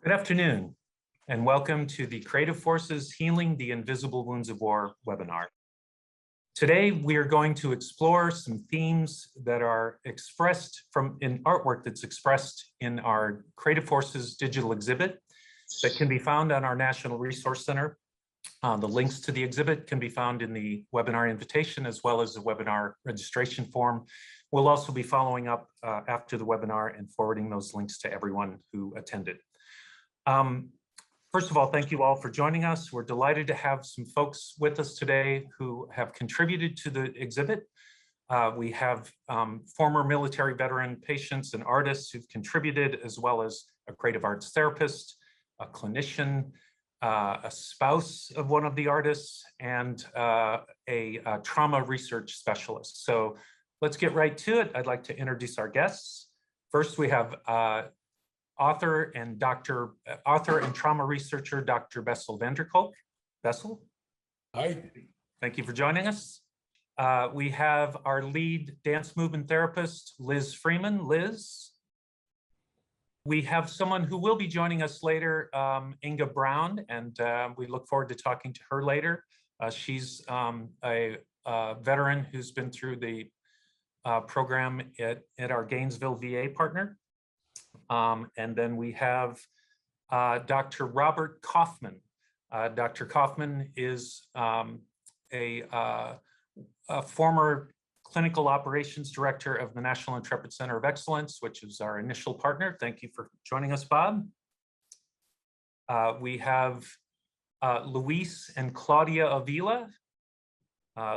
Good afternoon, and welcome to the Creative Forces Healing the Invisible Wounds of War webinar. Today, we are going to explore some themes that are expressed in artwork that's expressed in our Creative Forces digital exhibit that can be found on our National Resource Center. The links to the exhibit can be found in the webinar invitation as well as the webinar registration form. We'll also be following up after the webinar and forwarding those links to everyone who attended. First of all, thank you all for joining us. We're delighted to have some folks with us today who have contributed to the exhibit. We have former military veteran patients and artists who've contributed, as well as a creative arts therapist, a clinician, a spouse of one of the artists, and a trauma research specialist. So let's get right to it. I'd like to introduce our guests. First, we have author and trauma researcher, Dr. Bessel van der Kolk. Bessel? Hi. Thank you for joining us. We have our lead dance movement therapist, Liz Freeman. Liz? We have someone who will be joining us later, Inga Brown, and we look forward to talking to her later. She's a veteran who's been through the program at our Gainesville VA partner. And then we have Dr. Robert Koffman. Dr. Koffman is a former clinical operations director of the National Intrepid Center of Excellence, which is our initial partner. Thank you for joining us, Bob. We have Luis and Claudia Avila.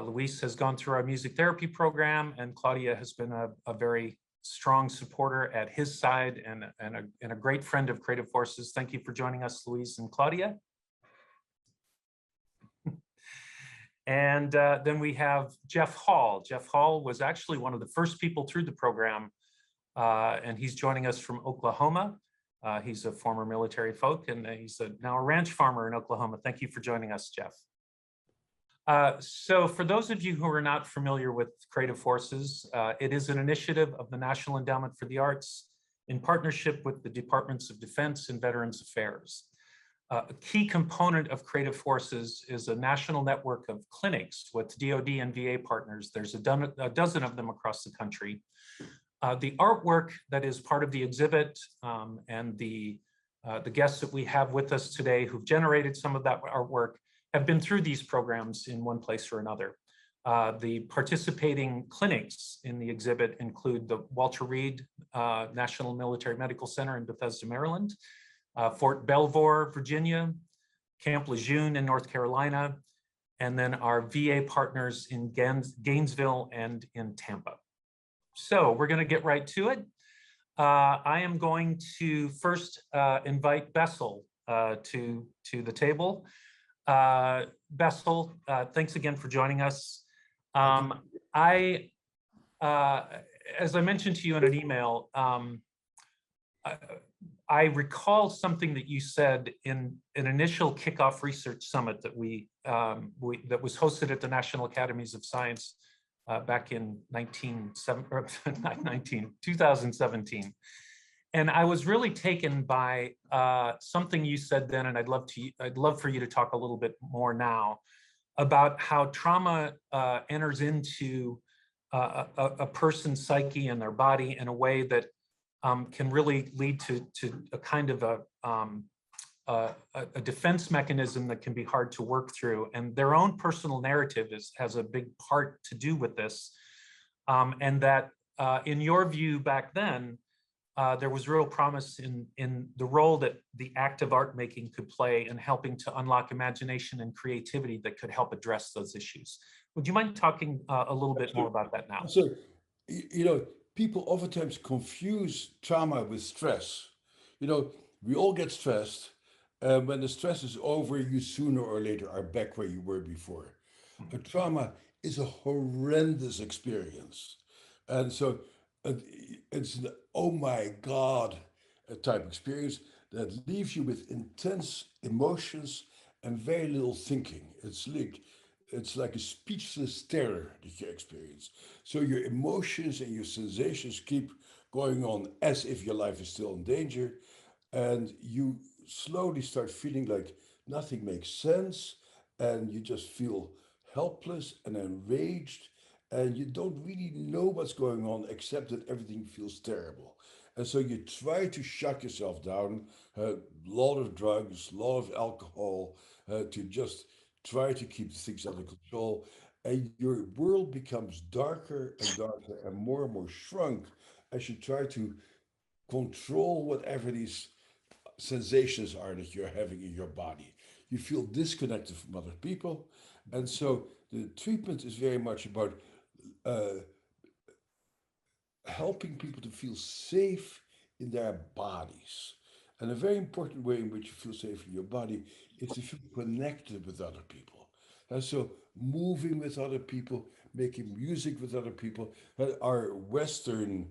Luis has gone through our music therapy program, and Claudia has been a very strong supporter at his side and a great friend of Creative Forces. Thank you for joining us, Luis and Claudia. And then we have Jeff Hall. Jeff Hall was actually one of the first people through the program, and he's joining us from Oklahoma. He's a former military folk, and he's now a ranch farmer in Oklahoma. Thank you for joining us, Jeff. So for those of you who are not familiar with Creative Forces, it is an initiative of the National Endowment for the Arts in partnership with the Departments of Defense and Veterans Affairs. A key component of Creative Forces is a national network of clinics with DoD and VA partners. There's a dozen of them across the country. The artwork that is part of the exhibit and the guests that we have with us today who've generated some of that artwork have been through these programs in one place or another. The participating clinics in the exhibit include the Walter Reed National Military Medical Center in Bethesda, Maryland, Fort Belvoir, Virginia, Camp Lejeune in North Carolina, and then our VA partners in Gainesville and in Tampa. So we're going to get right to it. I am going to first invite Bessel to the table. Bessel, thanks again for joining us. As I mentioned to you in an email, I recall something that you said in an initial kickoff research summit that that was hosted at the National Academies of Science back in 2017. And I was really taken by something you said then, and I'd love for you to talk a little bit more now about how trauma enters into a person's psyche and their body in a way that can really lead to a kind of a defense mechanism that can be hard to work through. And their own personal narrative has a big part to do with this. And that in your view back then, there was real promise in the role that the act of art making could play in helping to unlock imagination and creativity that could help address those issues. Would you mind talking a little bit more about that now? So, people oftentimes confuse trauma with stress. We all get stressed. When the stress is over, you sooner or later are back where you were before. A trauma is a horrendous experience. And so it's an oh my God type experience that leaves you with intense emotions and very little thinking. It's like a speechless terror that you experience. So your emotions and your sensations keep going on as if your life is still in danger, and you slowly start feeling like nothing makes sense, and you just feel helpless and enraged, and you don't really know what's going on except that everything feels terrible. And so you try to shut yourself down, a lot of drugs, a lot of alcohol, to just try to keep things under control. And your world becomes darker and darker and more shrunk as you try to control whatever these sensations are that you're having in your body. You feel disconnected from other people. And so the treatment is very much about uh, helping people to feel safe in their bodies. And a very important way in which you feel safe in your body is to feel connected with other people. And so moving with other people, making music with other people. Our Western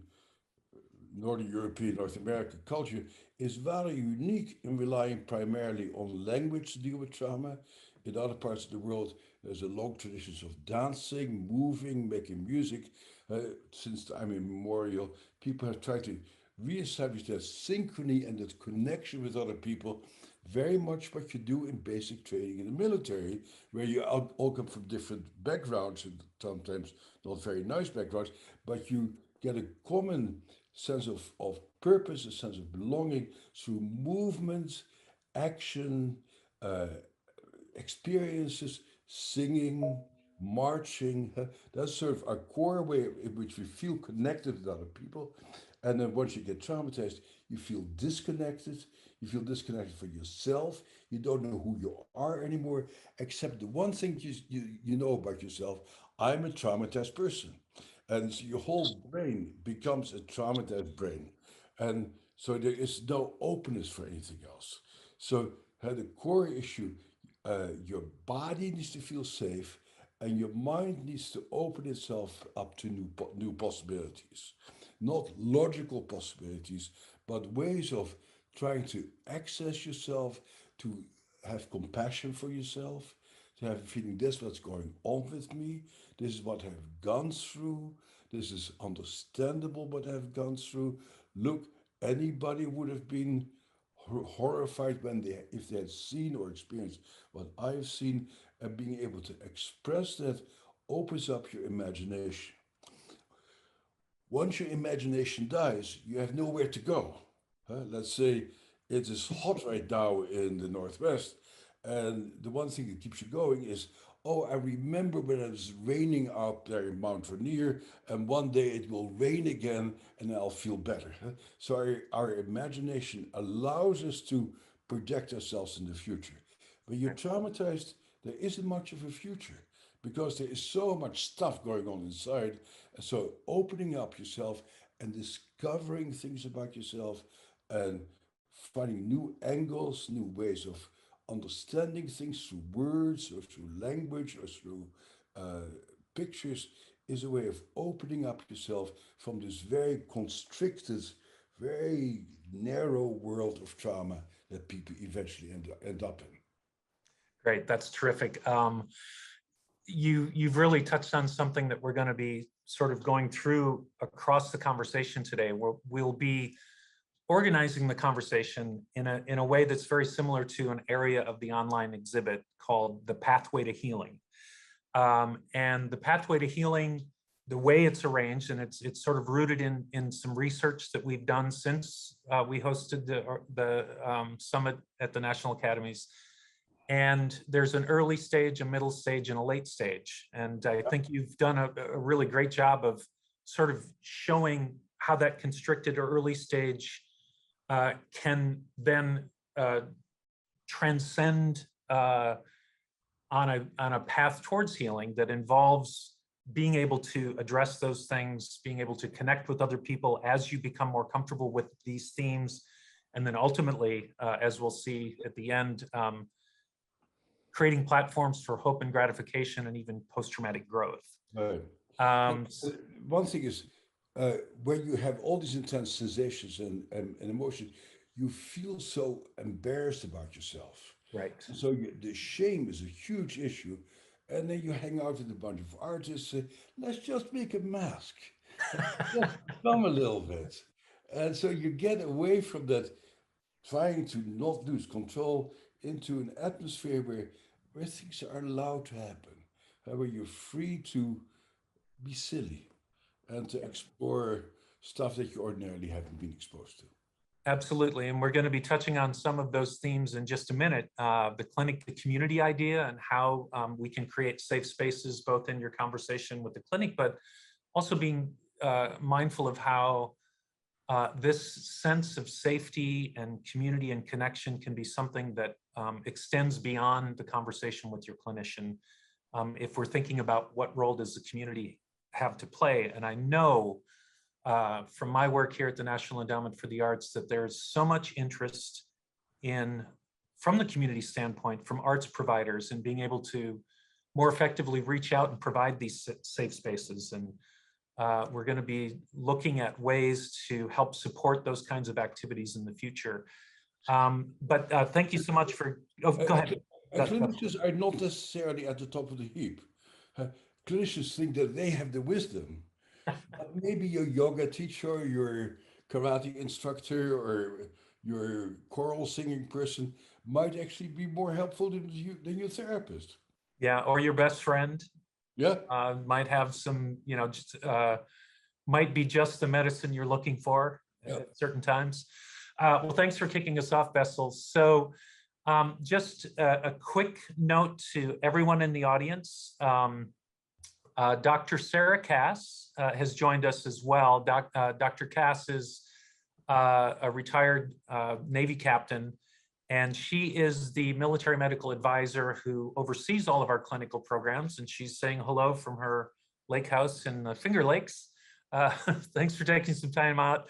Northern European, North American culture is rather unique in relying primarily on language to deal with trauma. In other parts of the world, there's a long tradition of dancing, moving, making music. Since time immemorial, people have tried to reestablish that synchrony and that connection with other people, very much what you do in basic training in the military, where you all come from different backgrounds and sometimes not very nice backgrounds, but you get a common sense of purpose, a sense of belonging through movement, action, uh, experiences, singing, marching. That's sort of our core way in which we feel connected with other people. And then once you get traumatized, you feel disconnected. You feel disconnected from yourself. You don't know who you are anymore, except the one thing you know about yourself: I'm a traumatized person. And so your whole brain becomes a traumatized brain. And so there is no openness for anything else. So the core issue, your body needs to feel safe, and your mind needs to open itself up to new possibilities. Not logical possibilities, but ways of trying to access yourself, to have compassion for yourself, to have a feeling this is what's going on with me, this is what I've gone through, this is understandable what I've gone through. Look, anybody would have been horrified when they if they had seen or experienced what I've seen, and being able to express that opens up your imagination. Once your imagination dies, you have nowhere to go. Let's say it is hot right now in the Northwest, and the one thing that keeps you going is, oh, I remember when it was raining out there in Mount Rainier, and one day it will rain again, and I'll feel better. So our imagination allows us to project ourselves in the future. When you're traumatized, there isn't much of a future because there is so much stuff going on inside. And so opening up yourself and discovering things about yourself and finding new angles, new ways of understanding things through words or through language or through uh, pictures is a way of opening up yourself from this very constricted, very narrow world of trauma that people eventually end up in. Great, that's terrific. You've really touched on something that we're going to be sort of going through across the conversation today. We'll be organizing the conversation in a way that's very similar to an area of the online exhibit called the Pathway to Healing. And the Pathway to Healing, the way it's arranged, and it's sort of rooted in some research that we've done since we hosted the summit at the National Academies. And there's an early stage, a middle stage, and a late stage. And I think you've done a really great job of sort of showing how that constricted or early stage can then transcend on a path towards healing that involves being able to address those things, being able to connect with other people as you become more comfortable with these themes, and then ultimately, as we'll see at the end, creating platforms for hope and gratification and even post-traumatic growth. Right. Um, One thing is, when you have all these intense sensations and emotions, you feel so embarrassed about yourself. right. And so the shame is a huge issue. And then you hang out with a bunch of artists, say, let's just make a mask. Just come a little bit. And so you get away from that trying to not lose control into an atmosphere where things are allowed to happen, where you're free to be silly and to explore stuff that you ordinarily haven't been exposed to. Absolutely, and we're going to be touching on some of those themes in just a minute. The clinic, the community idea, and how we can create safe spaces, both in your conversation with the clinic, but also being mindful of how this sense of safety and community and connection can be something that extends beyond the conversation with your clinician. If we're thinking about what role does the community have to play, and I know from my work here at the National Endowment for the Arts that there's so much interest in, from the community standpoint, from arts providers, and being able to more effectively reach out and provide these safe spaces. And we're going to be looking at ways to help support those kinds of activities in the future. But thank you so much for, oh, go ahead. Clinicians are not necessarily at the top of the heap. Clinicians think that they have the wisdom. Maybe your yoga teacher, your karate instructor, or your choral singing person might actually be more helpful than your therapist. Yeah, or your best friend. Yeah. Might have some, just might be just the medicine you're looking for at certain times. Well, thanks for kicking us off, Bessel. So just a quick note to everyone in the audience. Dr. Sarah Cass has joined us as well. Dr. Cass is a retired Navy captain, and she is the military medical advisor who oversees all of our clinical programs, and she's saying hello from her lake house in the Finger Lakes. Thanks for taking some time out.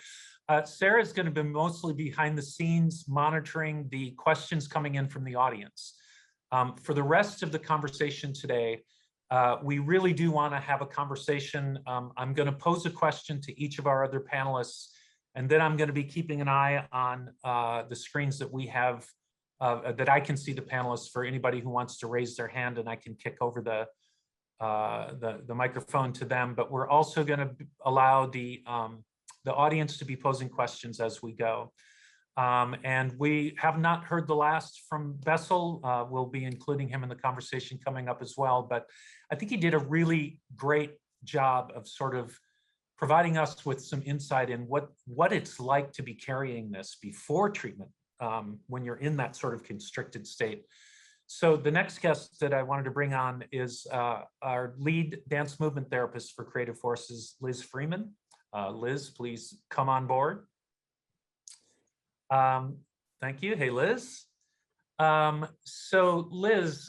Sarah is going to be mostly behind the scenes monitoring the questions coming in from the audience. For the rest of the conversation today, we really do want to have a conversation. I'm going to pose a question to each of our other panelists, and then I'm going to be keeping an eye on the screens that we have, that I can see the panelists for anybody who wants to raise their hand, and I can kick over the microphone to them. But we're also going to allow the audience to be posing questions as we go. And we have not heard the last from Bessel. We'll be including him in the conversation coming up as well. But I think he did a really great job of sort of providing us with some insight in what it's like to be carrying this before treatment, when you're in that sort of constricted state. So the next guest that I wanted to bring on is our lead dance movement therapist for Creative Forces, Liz Freeman. Liz, please come on board. Thank you. Hey, Liz. So Liz,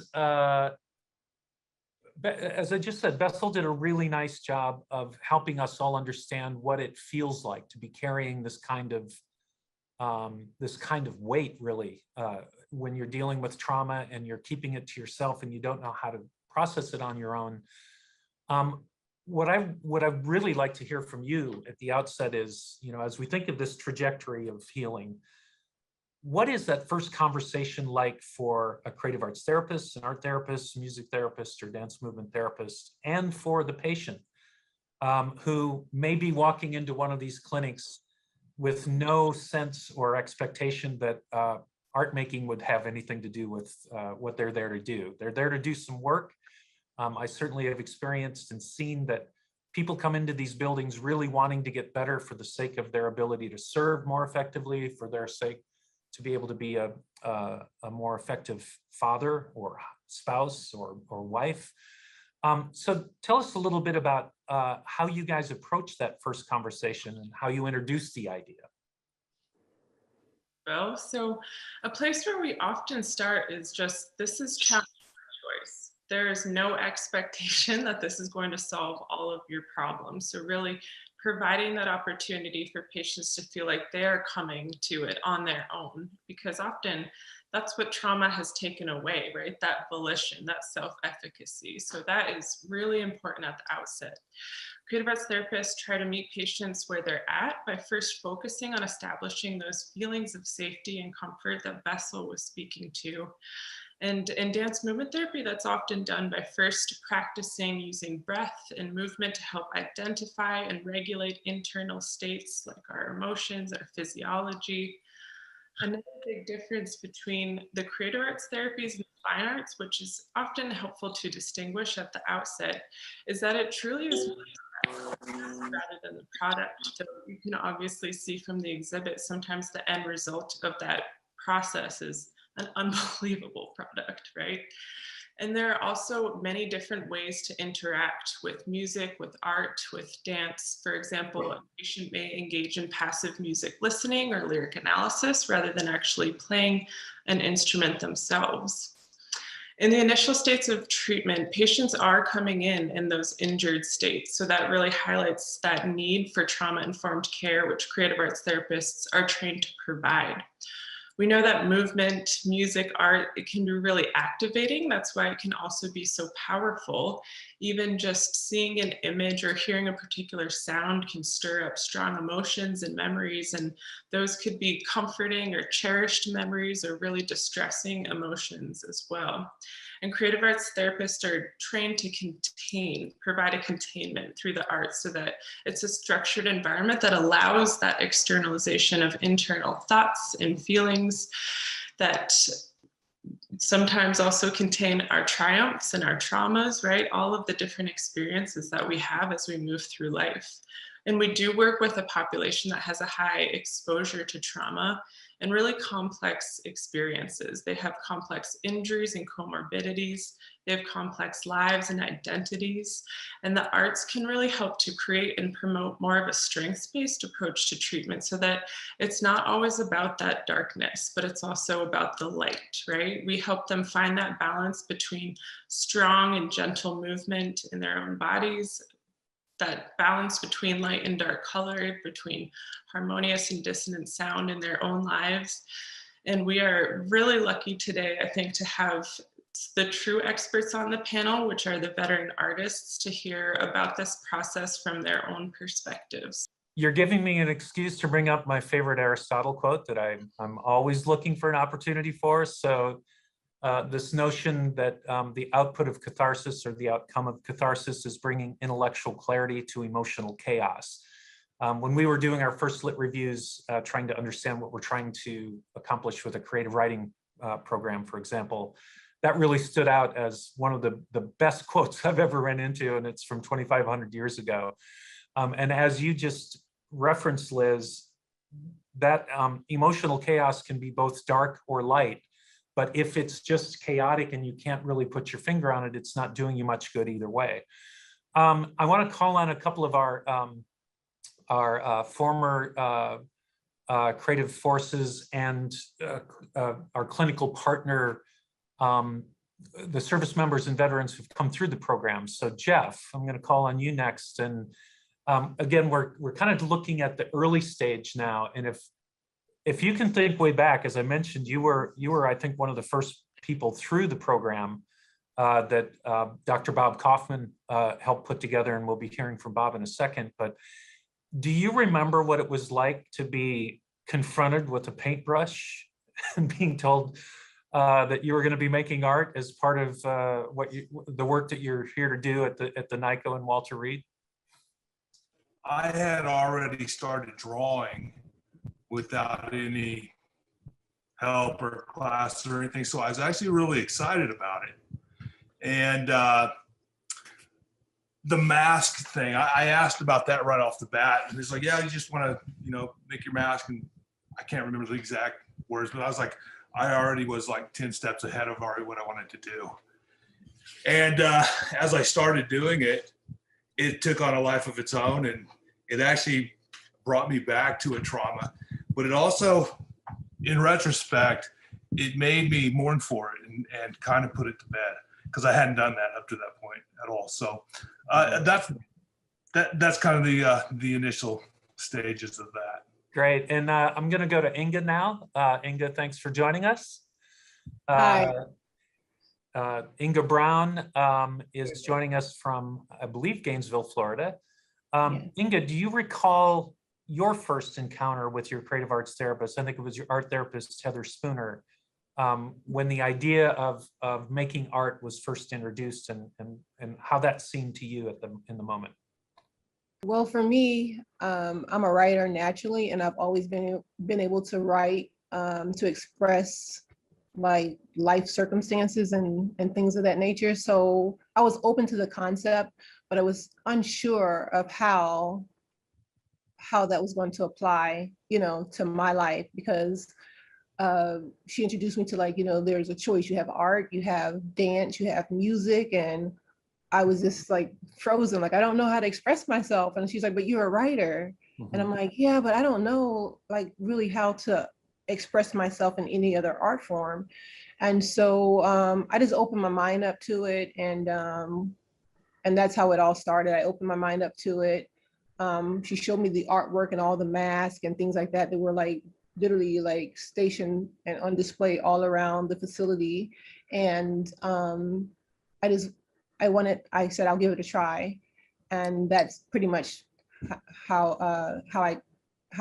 as I just said, Bessel did a really nice job of helping us all understand what it feels like to be carrying this kind of weight, really, when you're dealing with trauma and you're keeping it to yourself and you don't know how to process it on your own. What I really like to hear from you at the outset is, as we think of this trajectory of healing, what is that first conversation like for a creative arts therapist, an art therapist, music therapist, or dance movement therapist, and for the patient who may be walking into one of these clinics with no sense or expectation that art making would have anything to do with what they're there to do. They're there to do some work. I certainly have experienced and seen that people come into these buildings really wanting to get better for the sake of their ability to serve more effectively, for their sake to be able to be a more effective father or spouse or wife. So tell us a little bit about how you guys approach that first conversation and how you introduce the idea. Well, so a place where we often start is just, this is challenge choice. There is no expectation that this is going to solve all of your problems. So really providing that opportunity for patients to feel like they're coming to it on their own, because often that's what trauma has taken away, right? That volition, that self-efficacy. So that is really important at the outset. Creative arts therapists try to meet patients where they're at by first focusing on establishing those feelings of safety and comfort that Bessel was speaking to. And in dance movement therapy, that's often done by first practicing using breath and movement to help identify and regulate internal states like our emotions, our physiology. Another big difference between the creative arts therapies and the fine arts, which is often helpful to distinguish at the outset, is that it truly is rather than the product. So you can obviously see from the exhibit, sometimes the end result of that process is an unbelievable product, right? And there are also many different ways to interact with music, with art, with dance. For example, a patient may engage in passive music listening or lyric analysis rather than actually playing an instrument themselves. In the initial states of treatment, patients are coming in those injured states. So that really highlights that need for trauma-informed care, which creative arts therapists are trained to provide. We know that movement, music, art, it can be really activating. That's why it can also be so powerful. Even just seeing an image or hearing a particular sound can stir up strong emotions and memories, and those could be comforting or cherished memories or really distressing emotions as well. And creative arts therapists are trained to provide a containment through the arts so that it's a structured environment that allows that externalization of internal thoughts and feelings that sometimes also contain our triumphs and our traumas, right? All of the different experiences that we have as we move through life. And we do work with a population that has a high exposure to trauma and really complex experiences. They have complex injuries and comorbidities. They have complex lives and identities. And the arts can really help to create and promote more of a strengths-based approach to treatment so that it's not always about that darkness, but it's also about the light, right? We help them find that balance between strong and gentle movement in their own bodies, that balance between light and dark color, between harmonious and dissonant sound in their own lives. And we are really lucky today, I think, to have the true experts on the panel, which are the veteran artists, to hear about this process from their own perspectives. You're giving me an excuse to bring up my favorite Aristotle quote that I'm always looking for an opportunity for. So this notion that the output of catharsis or the outcome of catharsis is bringing intellectual clarity to emotional chaos. When we were doing our first lit reviews, trying to understand what we're trying to accomplish with a creative writing program, for example, that really stood out as one of the best quotes I've ever run into, and it's from 2,500 years ago. And as you just referenced, Liz, that emotional chaos can be both dark or light. But if it's just chaotic and you can't really put your finger on it, it's not doing you much good either way. I want to call on a couple of our former creative forces and our clinical partner, the service members and veterans who've come through the program. So Jeff, I'm going to call on you next. And again, we're kind of looking at the early stage now. And if you can think way back, as I mentioned, you were I think one of the first people through the program that Dr. Bob Koffman helped put together, and we'll be hearing from Bob in a second. But do you remember what it was like to be confronted with a paintbrush and being told that you were going to be making art as part of the work that you're here to do at the NICO and Walter Reed? I had already started drawing without any help or class or anything. So I was actually really excited about it. And the mask thing, I asked about that right off the bat. And he's like, yeah, you just want to, make your mask. And I can't remember the exact words, but I was like, I already was like 10 steps ahead of already what I wanted to do. And as I started doing it, it took on a life of its own. And it actually brought me back to a trauma. But it also, in retrospect, it made me mourn for it and kind of put it to bed because I hadn't done that up to that point at all. So that's kind of the initial stages of that. Great. And I'm going to go to Inga now. Inga, thanks for joining us. Hi. Inga Brown is joining us from, I believe, Gainesville, Florida. Yes. Inga, do you recall your first encounter with your creative arts therapist? I think it was your art therapist, Heather Spooner, when the idea of making art was first introduced, and how that seemed to you in the moment. Well, for me, I'm a writer naturally, and I've always been able to write to express like life circumstances and things of that nature. So I was open to the concept, but I was unsure of how that was going to apply, to my life, because she introduced me to, like, there's a choice. You have art, you have dance, you have music, and I was just like frozen, like I don't know how to express myself. And she's like, but you're a writer. And I'm like, yeah, but I don't know like really how to express myself in any other art form. And so I just opened my mind up to it, and that's how it all started. I opened my mind up to it. She showed me the artwork and all the masks and things like that that were like literally like stationed and on display all around the facility. And I said, I'll give it a try. And that's pretty much how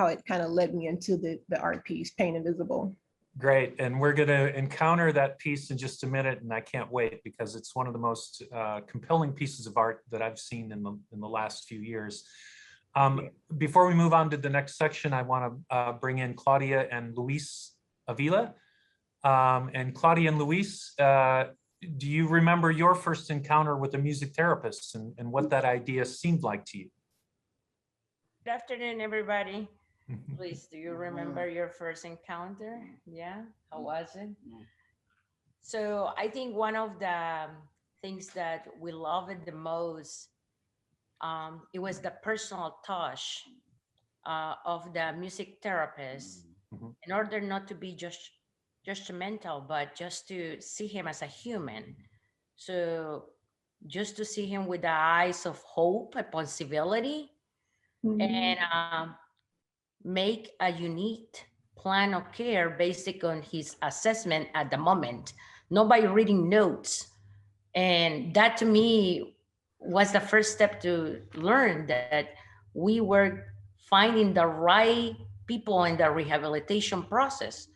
it kind of led me into the art piece, Pain Invisible. Great, and we're going to encounter that piece in just a minute, and I can't wait because it's one of the most compelling pieces of art that I've seen in the last few years. Before we move on to the next section, I want to bring in Claudia and Luis Avila. And Claudia and Luis, do you remember your first encounter with a music therapist and what that idea seemed like to you? Good afternoon, everybody. Please, do you remember your first encounter? Yeah, how was it? So I think one of the things that we loved the most, it was the personal touch of the music therapist, in order not to be just judgmental, but just to see him as a human. So just to see him with the eyes of hope and possibility, and make a unique plan of care based on his assessment at the moment, not by reading notes. And that to me was the first step to learn that we were finding the right people in the rehabilitation process.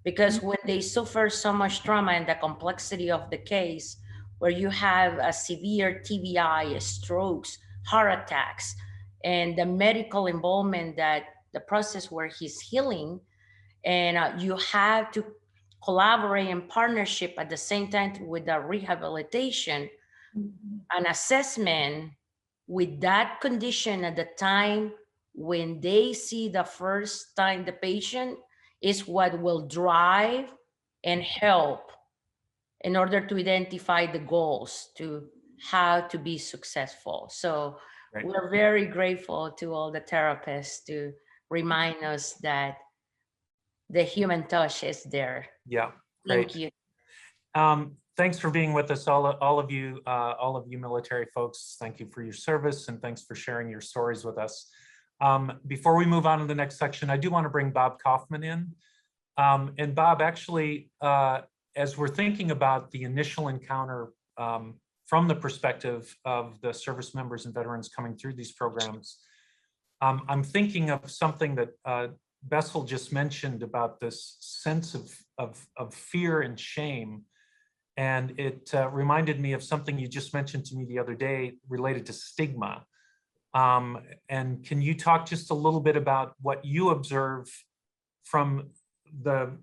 Because when they suffer so much trauma and the complexity of the case, where you have a severe TBI, strokes, heart attacks, and the medical involvement, that the process where he's healing, and you have to collaborate in partnership at the same time with the rehabilitation, an assessment with that condition at the time when they see the first time the patient is what will drive and help in order to identify the goals to how to be successful. So we're very grateful to all the therapists to remind us that the human touch is there. Yeah, great. Thank you. Thanks for being with us, all of you military folks. Thank you for your service, and thanks for sharing your stories with us. Before we move on to the next section, I do want to bring Bob Koffman in. And Bob, actually, as we're thinking about the initial encounter from the perspective of the service members and veterans coming through these programs, I'm thinking of something that Bessel just mentioned about this sense of fear and shame. And it reminded me of something you just mentioned to me the other day related to stigma. And can you talk just a little bit about what you observe from the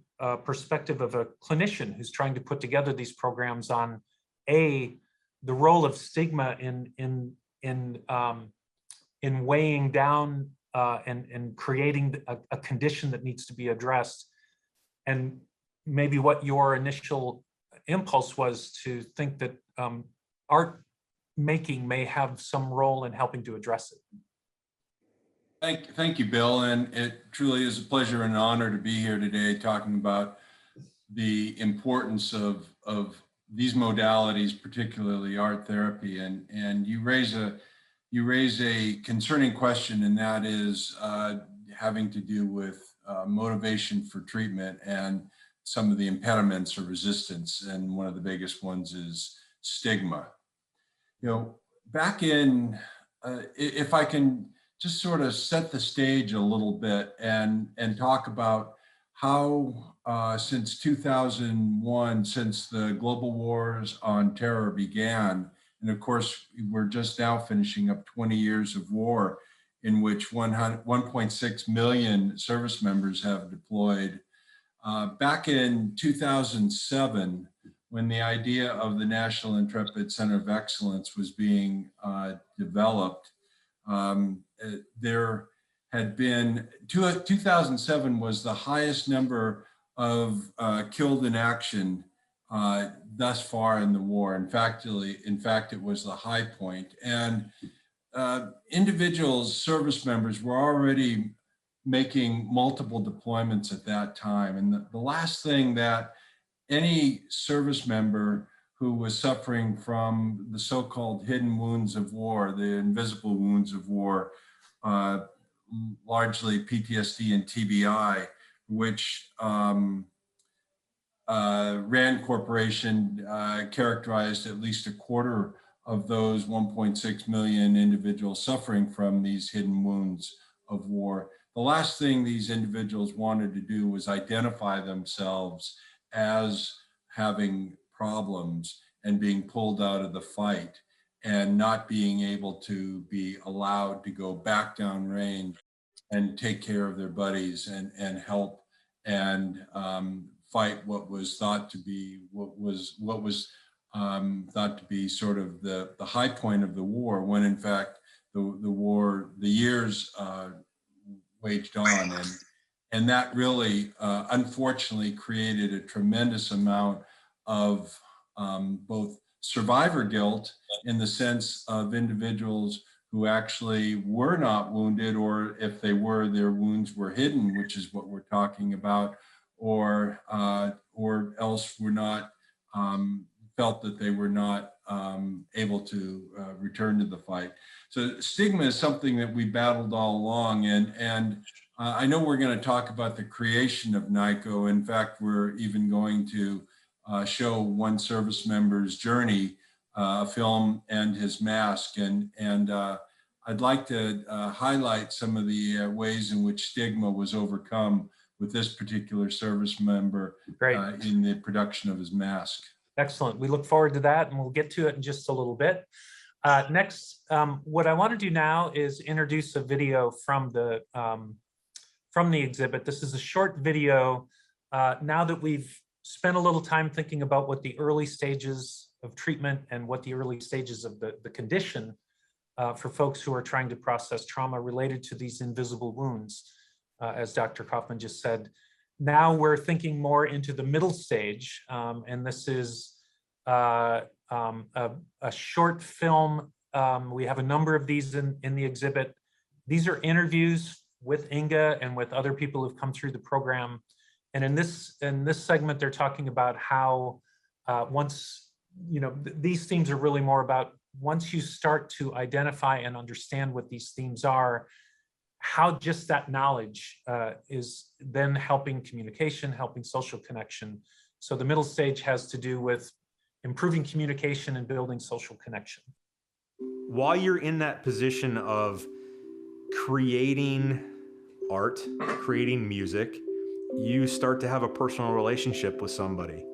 perspective of a clinician who's trying to put together these programs on the role of stigma in weighing down and creating a condition that needs to be addressed, and maybe what your initial impulse was to think that art making may have some role in helping to address it. Thank you, Bill. And it truly is a pleasure and an honor to be here today talking about the importance of these modalities, particularly art therapy. And you raise a concerning question, and that is having to do with motivation for treatment and some of the impediments or resistance. And one of the biggest ones is stigma. You know, back in, if I can just sort of set the stage a little bit and talk about how since 2001, since the global wars on terror began, and of course, we're just now finishing up 20 years of war in which 1.6 million service members have deployed. Back in 2007, when the idea of the National Intrepid Center of Excellence was being developed, there had been, 2007 was the highest number of killed in action thus far in the war. In fact, it was the high point. And individuals, service members were already making multiple deployments at that time. And the last thing that any service member who was suffering from the so-called hidden wounds of war, the invisible wounds of war, largely PTSD and TBI, which Rand Corporation characterized at least a quarter of those 1.6 million individuals suffering from these hidden wounds of war. The last thing these individuals wanted to do was identify themselves as having problems and being pulled out of the fight and not being able to be allowed to go back down range and take care of their buddies and help and fight what was thought to be thought to be sort of the high point of the war, when in fact the years waged on, and that really unfortunately created a tremendous amount of both survivor guilt in the sense of individuals who actually were not wounded, or if they were, their wounds were hidden, which is what we're talking about, or else were not felt that they were not able to return to the fight. So stigma is something that we battled all along, and I know we're going to talk about the creation of NICO. In fact, we're even going to show one service member's journey, a film and his mask, and I'd like to highlight some of the ways in which stigma was overcome with this particular service member in the production of his mask. Excellent. We look forward to that, and we'll get to it in just a little bit. Next, what I want to do now is introduce a video from the exhibit. This is a short video. Now that we've spent a little time thinking about what the early stages of treatment and what the early stages of the condition for folks who are trying to process trauma related to these invisible wounds, as Dr. Koffman just said. Now we're thinking more into the middle stage, and this is a short film. We have a number of these in the exhibit. These are interviews with Inga and with other people who've come through the program. And in this segment, they're talking about how once, these themes are really more about once you start to identify and understand what these themes are, how just that knowledge is then helping communication, helping social connection. So the middle stage has to do with improving communication and building social connection. While you're in that position of creating art, creating music, you start to have a personal relationship with somebody.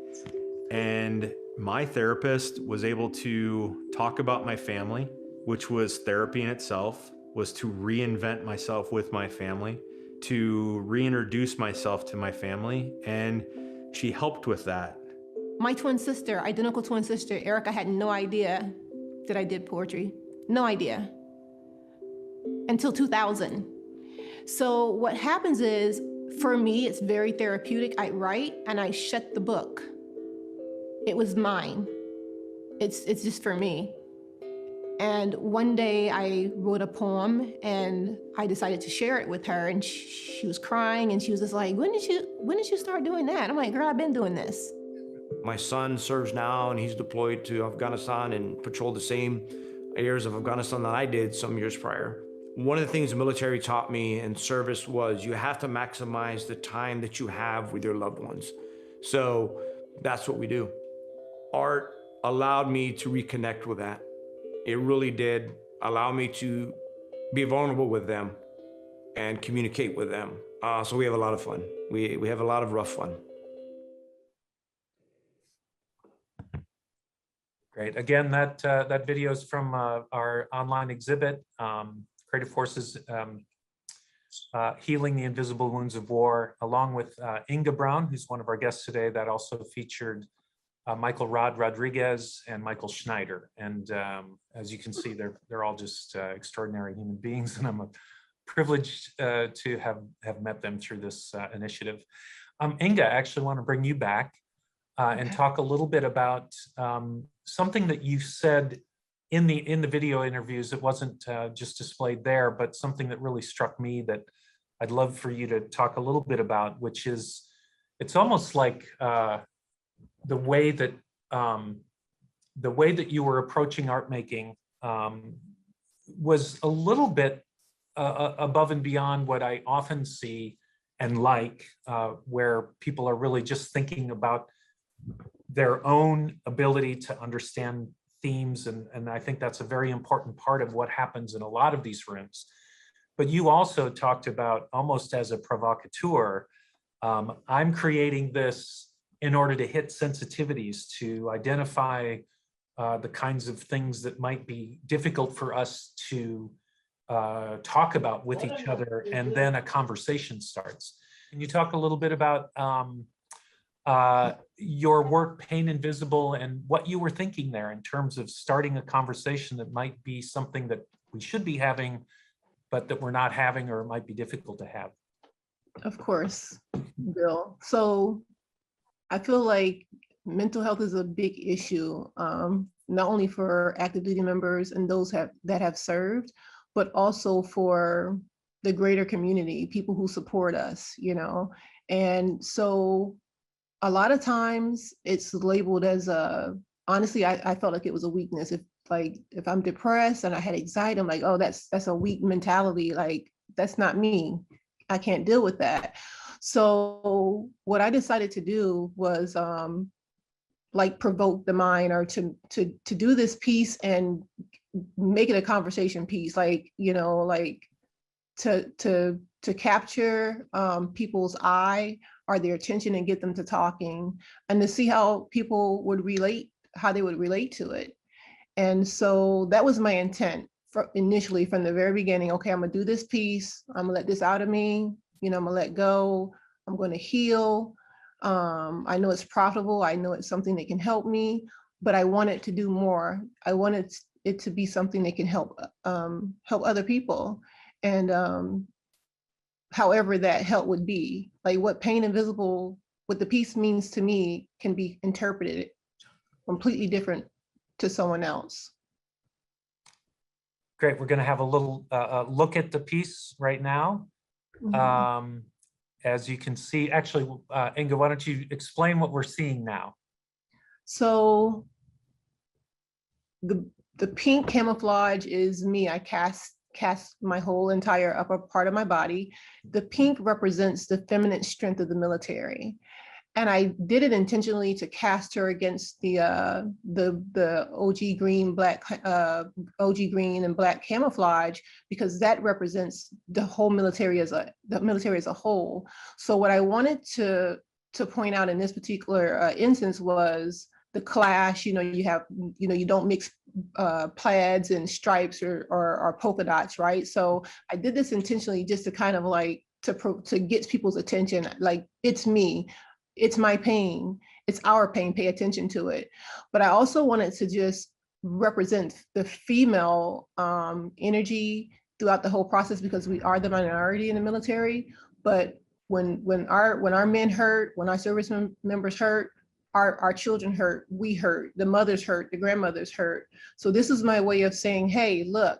And my therapist was able to talk about my family, which was therapy in itself, was to reinvent myself with my family, to reintroduce myself to my family, and she helped with that. My twin sister, identical twin sister, Erica, had no idea that I did poetry. No idea. Until 2000. So what happens is, for me, it's very therapeutic. I write and I shut the book. It was mine. It's just for me. And one day I wrote a poem and I decided to share it with her, and she was crying and she was just like, when did you start doing that? I'm like, girl, I've been doing this. My son serves now and he's deployed to Afghanistan and patrolled the same areas of Afghanistan that I did some years prior. One of the things the military taught me in service was you have to maximize the time that you have with your loved ones. So that's what we do. Art allowed me to reconnect with that. It really did allow me to be vulnerable with them and communicate with them. So we have a lot of fun. We have a lot of rough fun. Great. Again, that video is from our online exhibit, Creative Forces Healing the Invisible Wounds of War, along with Inga Brown, who's one of our guests today. That also featured Michael Rodriguez and Michael Schneider. And as you can see, they're all just extraordinary human beings, and I'm privileged to have met them through this initiative. Inga, I actually want to bring you back and talk a little bit about something that you said in the video interviews. It wasn't just displayed there, but something that really struck me that I'd love for you to talk a little bit about, which is, it's almost like the way that you were approaching art making was a little bit above and beyond what I often see and like, where people are really just thinking about their own ability to understand themes. And I think that's a very important part of what happens in a lot of these rooms. But you also talked about, almost as a provocateur, I'm creating this in order to hit sensitivities, to identify the kinds of things that might be difficult for us to talk about with each other, and then a conversation starts. Can you talk a little bit about your work, Pain Invisible, and what you were thinking there in terms of starting a conversation that might be something that we should be having, but that we're not having, or it might be difficult to have? Of course, Bill. So I feel like mental health is a big issue, not only for active duty members and those that have served, but also for the greater community, people who support us, you know. And so a lot of times it's labeled as honestly, I felt like it was a weakness. If I'm depressed and I had anxiety, I'm like, oh, that's a weak mentality. Like, that's not me. I can't deal with that. So what I decided to do was like provoke the mind, or to do this piece and make it a conversation piece, like, you know, like to capture people's eye or their attention and get them to talking, and to see how people would relate, how they would relate to it. And so that was my intent initially from the very beginning. Okay, I'm gonna do this piece, I'm gonna let this out of me, you know, I'm gonna let go, I'm gonna heal. I know it's profitable, I know it's something that can help me, but I wanted to do more. I wanted it to be something that can help other people. And however that help would be, like what Pain Invisible, what the piece means to me, can be interpreted completely different to someone else. Great, we're gonna have a little look at the piece right now. As you can see, actually, Inga, why don't you explain what we're seeing now? So the pink camouflage is me. I cast my whole entire upper part of my body. The pink represents the feminine strength of the military. And I did it intentionally to cast her against the OG green, OG green and black camouflage, because that represents the whole military as a whole. So what I wanted to point out in this particular instance was the clash. You know, you don't mix plaids and stripes or polka dots, right? So I did this intentionally just to kind of like to get people's attention. Like, it's me. It's my pain, it's our pain, pay attention to it. But I also wanted to just represent the female energy throughout the whole process, because we are the minority in the military. But when our men hurt, when our service members hurt, our children hurt, we hurt, the mothers hurt, the grandmothers hurt. So this is my way of saying, hey, look,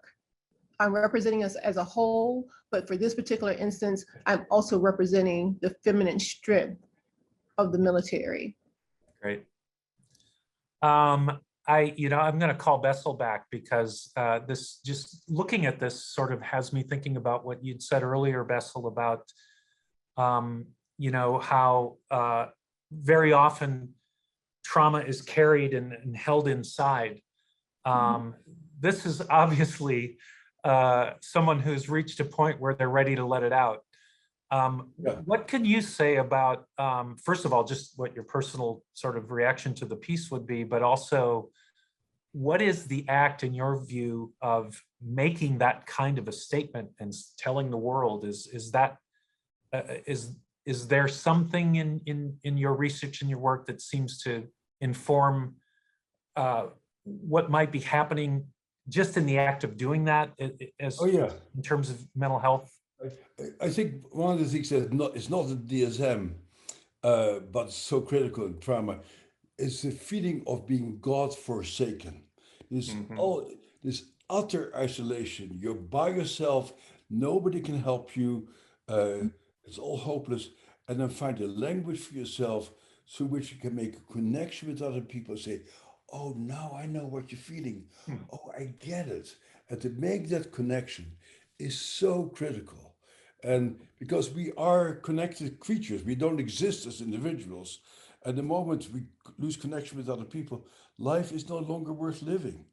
I'm representing us as a whole, but for this particular instance, I'm also representing the feminine strength of the military. Great. I'm going to call Bessel back, because this, just looking at this, sort of has me thinking about what you'd said earlier, Bessel, about you know, how very often trauma is carried and held inside. This is obviously someone who's reached a point where they're ready to let it out. What can you say about, first of all, just what your personal sort of reaction to the piece would be, but also what is the act, in your view, of making that kind of a statement and telling the world? Is there something in your research and your work that seems to inform what might be happening just in the act of doing that, as Oh yeah, in terms of mental health? I think one of the things that is not the DSM, but so critical in trauma, is the feeling of being God forsaken. This this utter isolation. You're by yourself. Nobody can help you. It's all hopeless. And then find a language for yourself through which you can make a connection with other people. Say, "Oh, now I know what you're feeling. Oh, I get it." And to make that connection is so critical. And because we are connected creatures, we don't exist as individuals. At the moment we lose connection with other people, life is no longer worth living.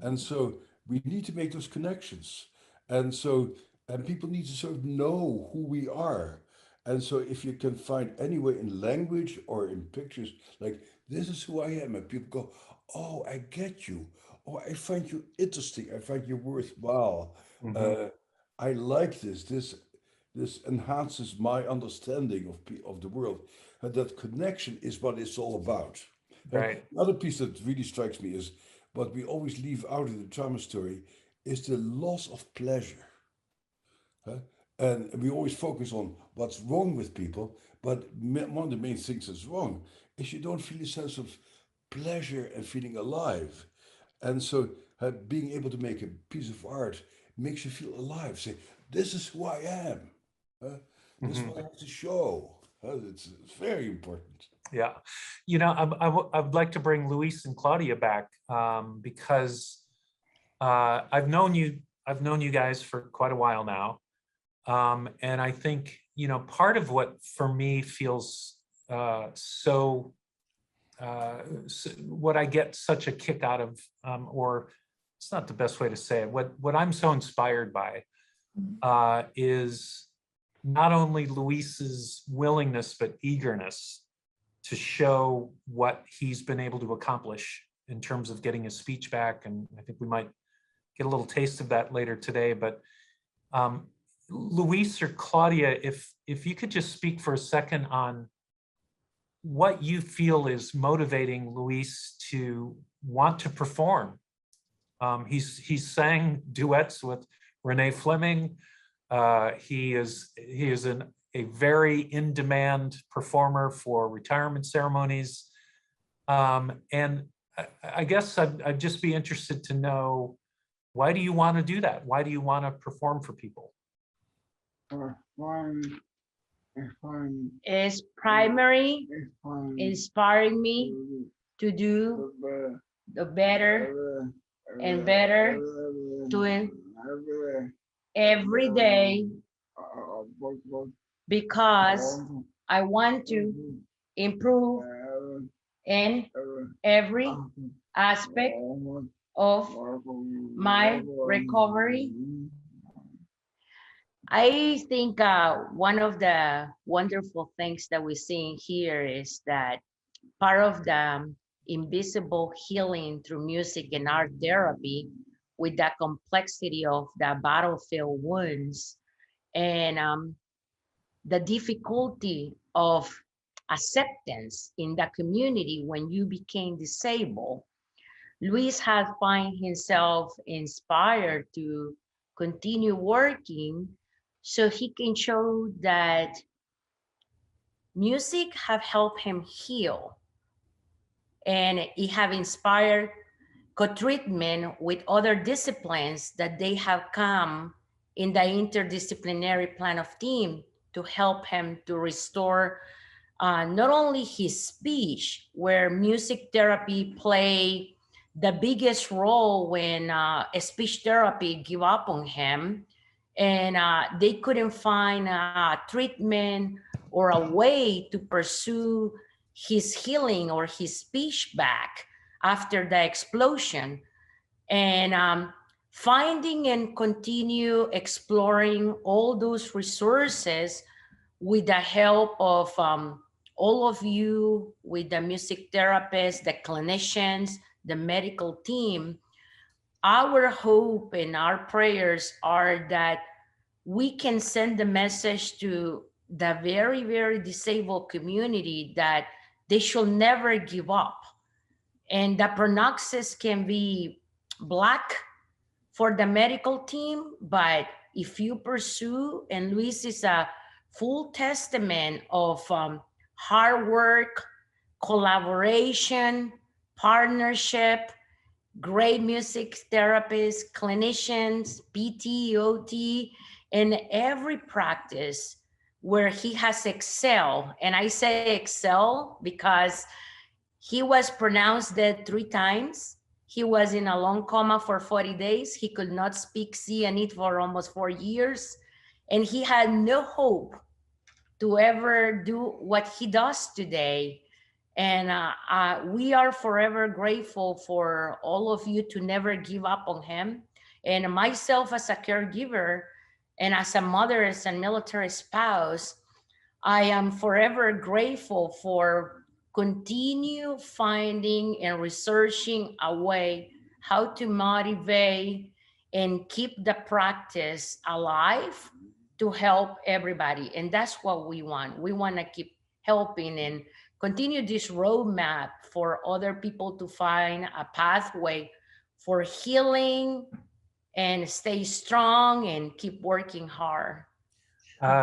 And so we need to make those connections. And so, and people need to sort of know who we are. And so if you can find any way in language or in pictures, like, this is who I am, and people go, "Oh, I get you. Oh, I find you interesting. I find you worthwhile. I like this. This enhances my understanding of the world." And that connection is what it's all about. Right. Another piece that really strikes me is what we always leave out of the trauma story is the loss of pleasure. And we always focus on what's wrong with people, but one of the main things that's wrong is you don't feel a sense of pleasure and feeling alive. And so being able to make a piece of art makes you feel alive. Say, "This is who I am. This is what I have to show." It's very important. Yeah, I'd like to bring Luis and Claudia back, because I've known you guys for quite a while now, and I think part of what for me feels what I get such a kick out of, or it's not the best way to say it. What I'm so inspired by is not only Luis's willingness, but eagerness to show what he's been able to accomplish in terms of getting his speech back. And I think we might get a little taste of that later today. But Luis or Claudia, if you could just speak for a second on what you feel is motivating Luis to want to perform. He's sang duets with Renee Fleming. He is a very in-demand performer for retirement ceremonies. And I guess I'd just be interested to know, why do you want to do that? Why do you want to perform for people? Is primary inspiring me to do the better and better, doing every day, because I want to improve in every aspect of my recovery. I think one of the wonderful things that we're seeing here is that part of the invisible healing through music and art therapy, with the complexity of the battlefield wounds and the difficulty of acceptance in the community when you became disabled, Luis has found himself inspired to continue working so he can show that music have helped him heal, and it have inspired co-treatment with other disciplines that they have come in the interdisciplinary plan of team to help him to restore not only his speech, where music therapy play the biggest role when speech therapy give up on him, and they couldn't find a treatment or a way to pursue his healing or his speech back after the explosion. And finding and continue exploring all those resources with the help of all of you, with the music therapists, the clinicians, the medical team, our hope and our prayers are that we can send the message to the very, very disabled community that they should never give up. And the prognosis can be black for the medical team, but if you pursue, and Luis is a full testament of hard work, collaboration, partnership, great music therapists, clinicians, PT, OT, in every practice where he has excelled. And I say excel because he was pronounced dead 3 times. He was in a long coma for 40 days. He could not speak, see, and eat for almost 4 years. And he had no hope to ever do what he does today. And we are forever grateful for all of you to never give up on him. And myself as a caregiver and as a mother, as a military spouse, I am forever grateful for continue finding and researching a way how to motivate and keep the practice alive to help everybody. And that's what we want. We want to keep helping and continue this roadmap for other people to find a pathway for healing and stay strong and keep working hard.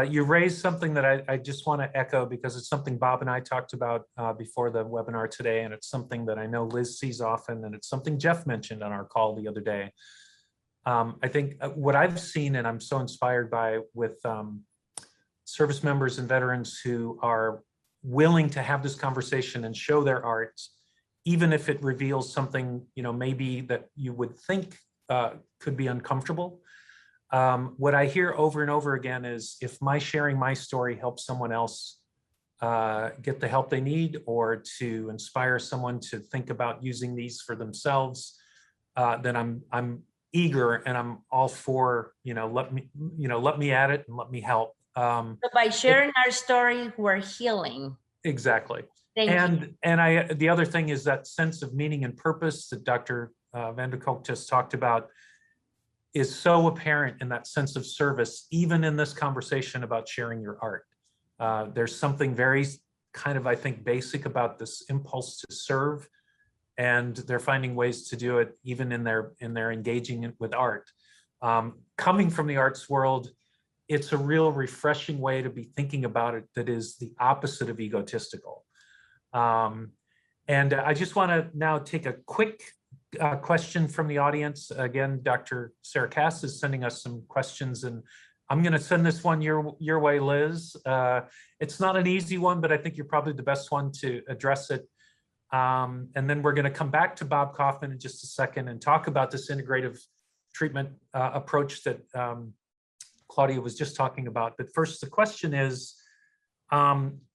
You raised something that I just want to echo because it's something Bob and I talked about before the webinar today, and it's something that I know Liz sees often, and it's something Jeff mentioned on our call the other day. I think what I've seen and I'm so inspired by with service members and veterans who are willing to have this conversation and show their art, even if it reveals something, maybe that you would think could be uncomfortable. What I hear over and over again is if my sharing my story helps someone else get the help they need, or to inspire someone to think about using these for themselves, then I'm eager and I'm all for, let me at it and let me help. So by sharing our story, we're healing. Exactly. Thank you. And the other thing is that sense of meaning and purpose that Dr. Van der Kolk just talked about is so apparent in that sense of service, even in this conversation about sharing your art. There's something very kind of, I think, basic about this impulse to serve, and they're finding ways to do it even in their engaging with art. Coming from the arts world, it's a real refreshing way to be thinking about it that is the opposite of egotistical. And I just want to now take a quick question from the audience. Again, Dr. Sarah Cass is sending us some questions, and I'm going to send this one your way, Liz. It's not an easy one, but I think you're probably the best one to address it. And then we're going to come back to Bob Koffman in just a second and talk about this integrative treatment approach that Claudia was just talking about. But first, the question is,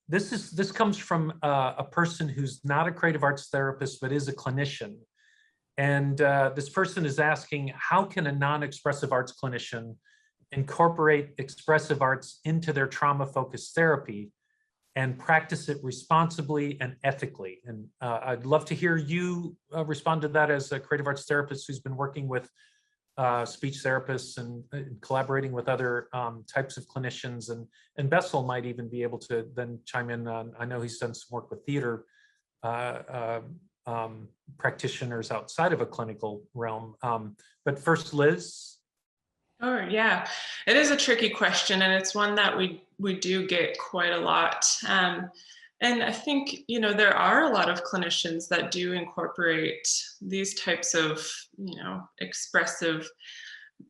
this comes from a person who's not a creative arts therapist, but is a clinician. And this person is asking, how can a non-expressive arts clinician incorporate expressive arts into their trauma-focused therapy and practice it responsibly and ethically? And I'd love to hear you respond to that as a creative arts therapist who's been working with speech therapists and collaborating with other types of clinicians. And Bessel might even be able to then chime in on, I know he's done some work with theater practitioners outside of a clinical realm. But first, Liz. Oh, yeah, it is a tricky question, and it's one that we do get quite a lot. And I think, there are a lot of clinicians that do incorporate these types of, expressive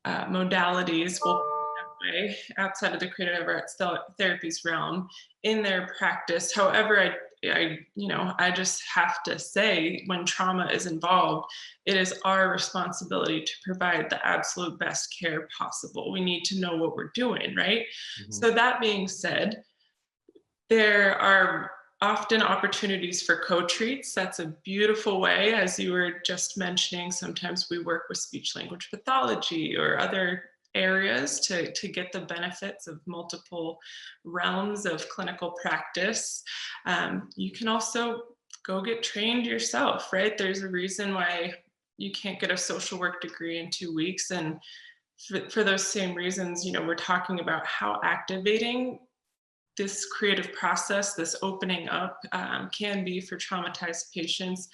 modalities, we'll put it that way, outside of the creative arts therapies realm in their practice. However, I just have to say, when trauma is involved, it is our responsibility to provide the absolute best care possible. We need to know what we're doing, right? Mm-hmm. So that being said, there are often opportunities for co-treats. That's a beautiful way. As you were just mentioning, sometimes we work with speech language pathology or other areas to get the benefits of multiple realms of clinical practice. You can also go get trained yourself, right? There's a reason why you can't get a social work degree in 2 weeks. And for those same reasons, you know, we're talking about how activating this creative process, this opening up can be for traumatized patients.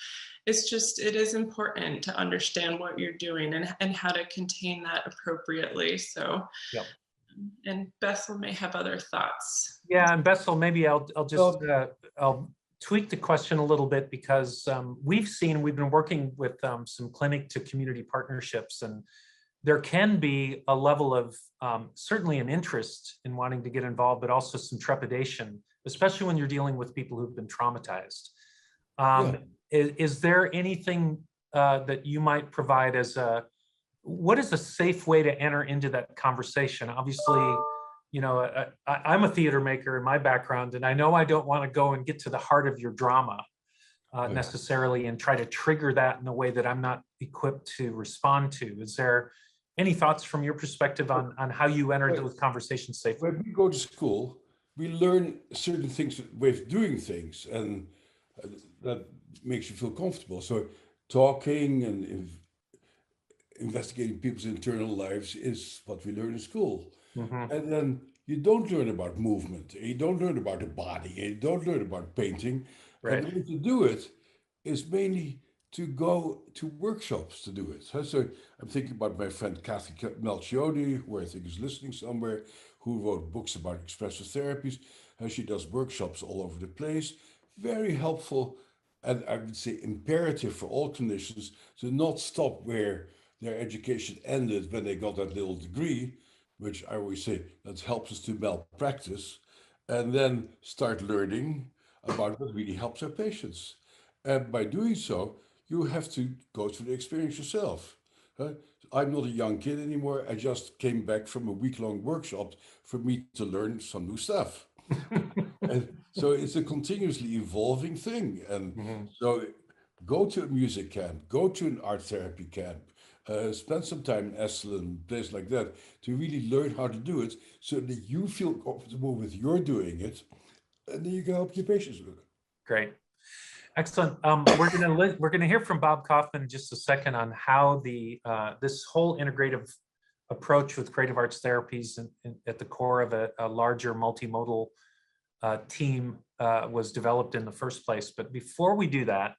It's just, it is important to understand what you're doing and how to contain that appropriately. So, Yep. And Bessel may have other thoughts. Yeah, and Bessel, maybe I'll just Well- I'll tweak the question a little bit, because we've been working with some clinic to community partnerships, and there can be a level of certainly an interest in wanting to get involved, but also some trepidation, especially when you're dealing with people who've been traumatized. Is there anything that you might provide as what is a safe way to enter into that conversation? Obviously, you know, I'm a theater maker in my background, and I know I don't want to go and get to the heart of your drama necessarily and try to trigger that in a way that I'm not equipped to respond to. Is there any thoughts from your perspective on how you enter those conversations safely? When we go to school, we learn certain things, way of doing things, and that makes you feel comfortable. So talking and investigating people's internal lives is what we learn in school. Mhm. And then you don't learn about movement, and you don't learn about the body, and you don't learn about painting. Right. And the way to do it is mainly to go to workshops to do it. So I'm thinking about my friend Kathy Melchiodi, who I think is listening somewhere, who wrote books about expressive therapies. She does workshops all over the place. Very helpful, and I would say imperative for all clinicians to not stop where their education ended when they got that little degree, which I always say that helps us to malpractice, and then start learning about what really helps our patients. And by doing so, you have to go through the experience yourself. I'm not a young kid anymore. I just came back from a week-long workshop for me to learn some new stuff. And so it's a continuously evolving thing. And Mhm. so go to a music camp, go to an art therapy camp, spend some time in Esalen, place like that, to really learn how to do it so that you feel comfortable with your doing it, and then you can help your patients with it. Great. Excellent. We're gonna hear from Bob Koffman in just a second on how this whole integrative approach with creative arts therapies at the core of a larger multimodal team was developed in the first place. But before we do that,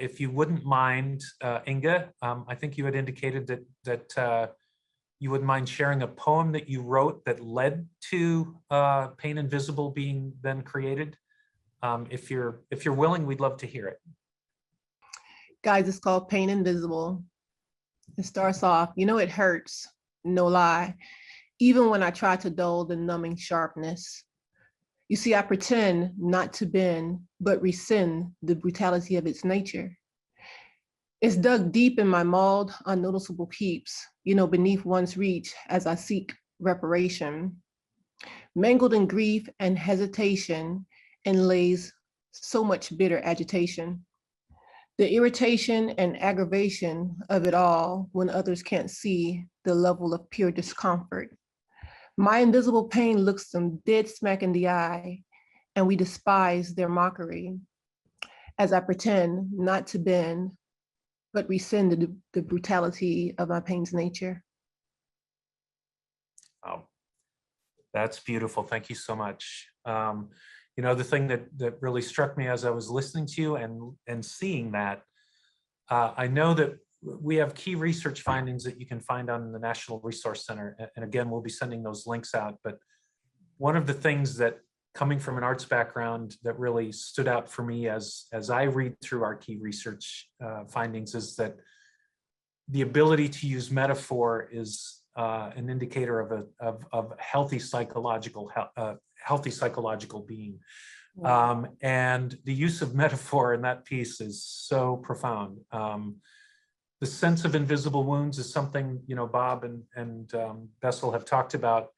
if you wouldn't mind, Inga, I think you had indicated that you wouldn't mind sharing a poem that you wrote that led to Pain Invisible being then created. If you're willing, we'd love to hear it. Guys, it's called Pain Invisible. It starts off, you know, it hurts, no lie, even when I try to dull the numbing sharpness. You see, I pretend not to bend, but rescind the brutality of its nature. It's dug deep in my mauled, unnoticeable peeps, you know, beneath one's reach as I seek reparation. Mangled in grief and hesitation, and lays so much bitter agitation. The irritation and aggravation of it all when others can't see the level of pure discomfort. My invisible pain looks them dead smack in the eye, and we despise their mockery as I pretend not to bend, but rescind the brutality of my pain's nature. Oh, that's beautiful. Thank you so much. You know, the thing that really struck me as I was listening to you and seeing that, I know that we have key research findings that you can find on the National Resource Center. And again, we'll be sending those links out. But one of the things that, coming from an arts background, that really stood out for me as I read through our key research findings is that the ability to use metaphor is an indicator of healthy psychological being. And the use of metaphor in that piece is so profound. The sense of invisible wounds is something, you know, Bob and Bessel have talked about.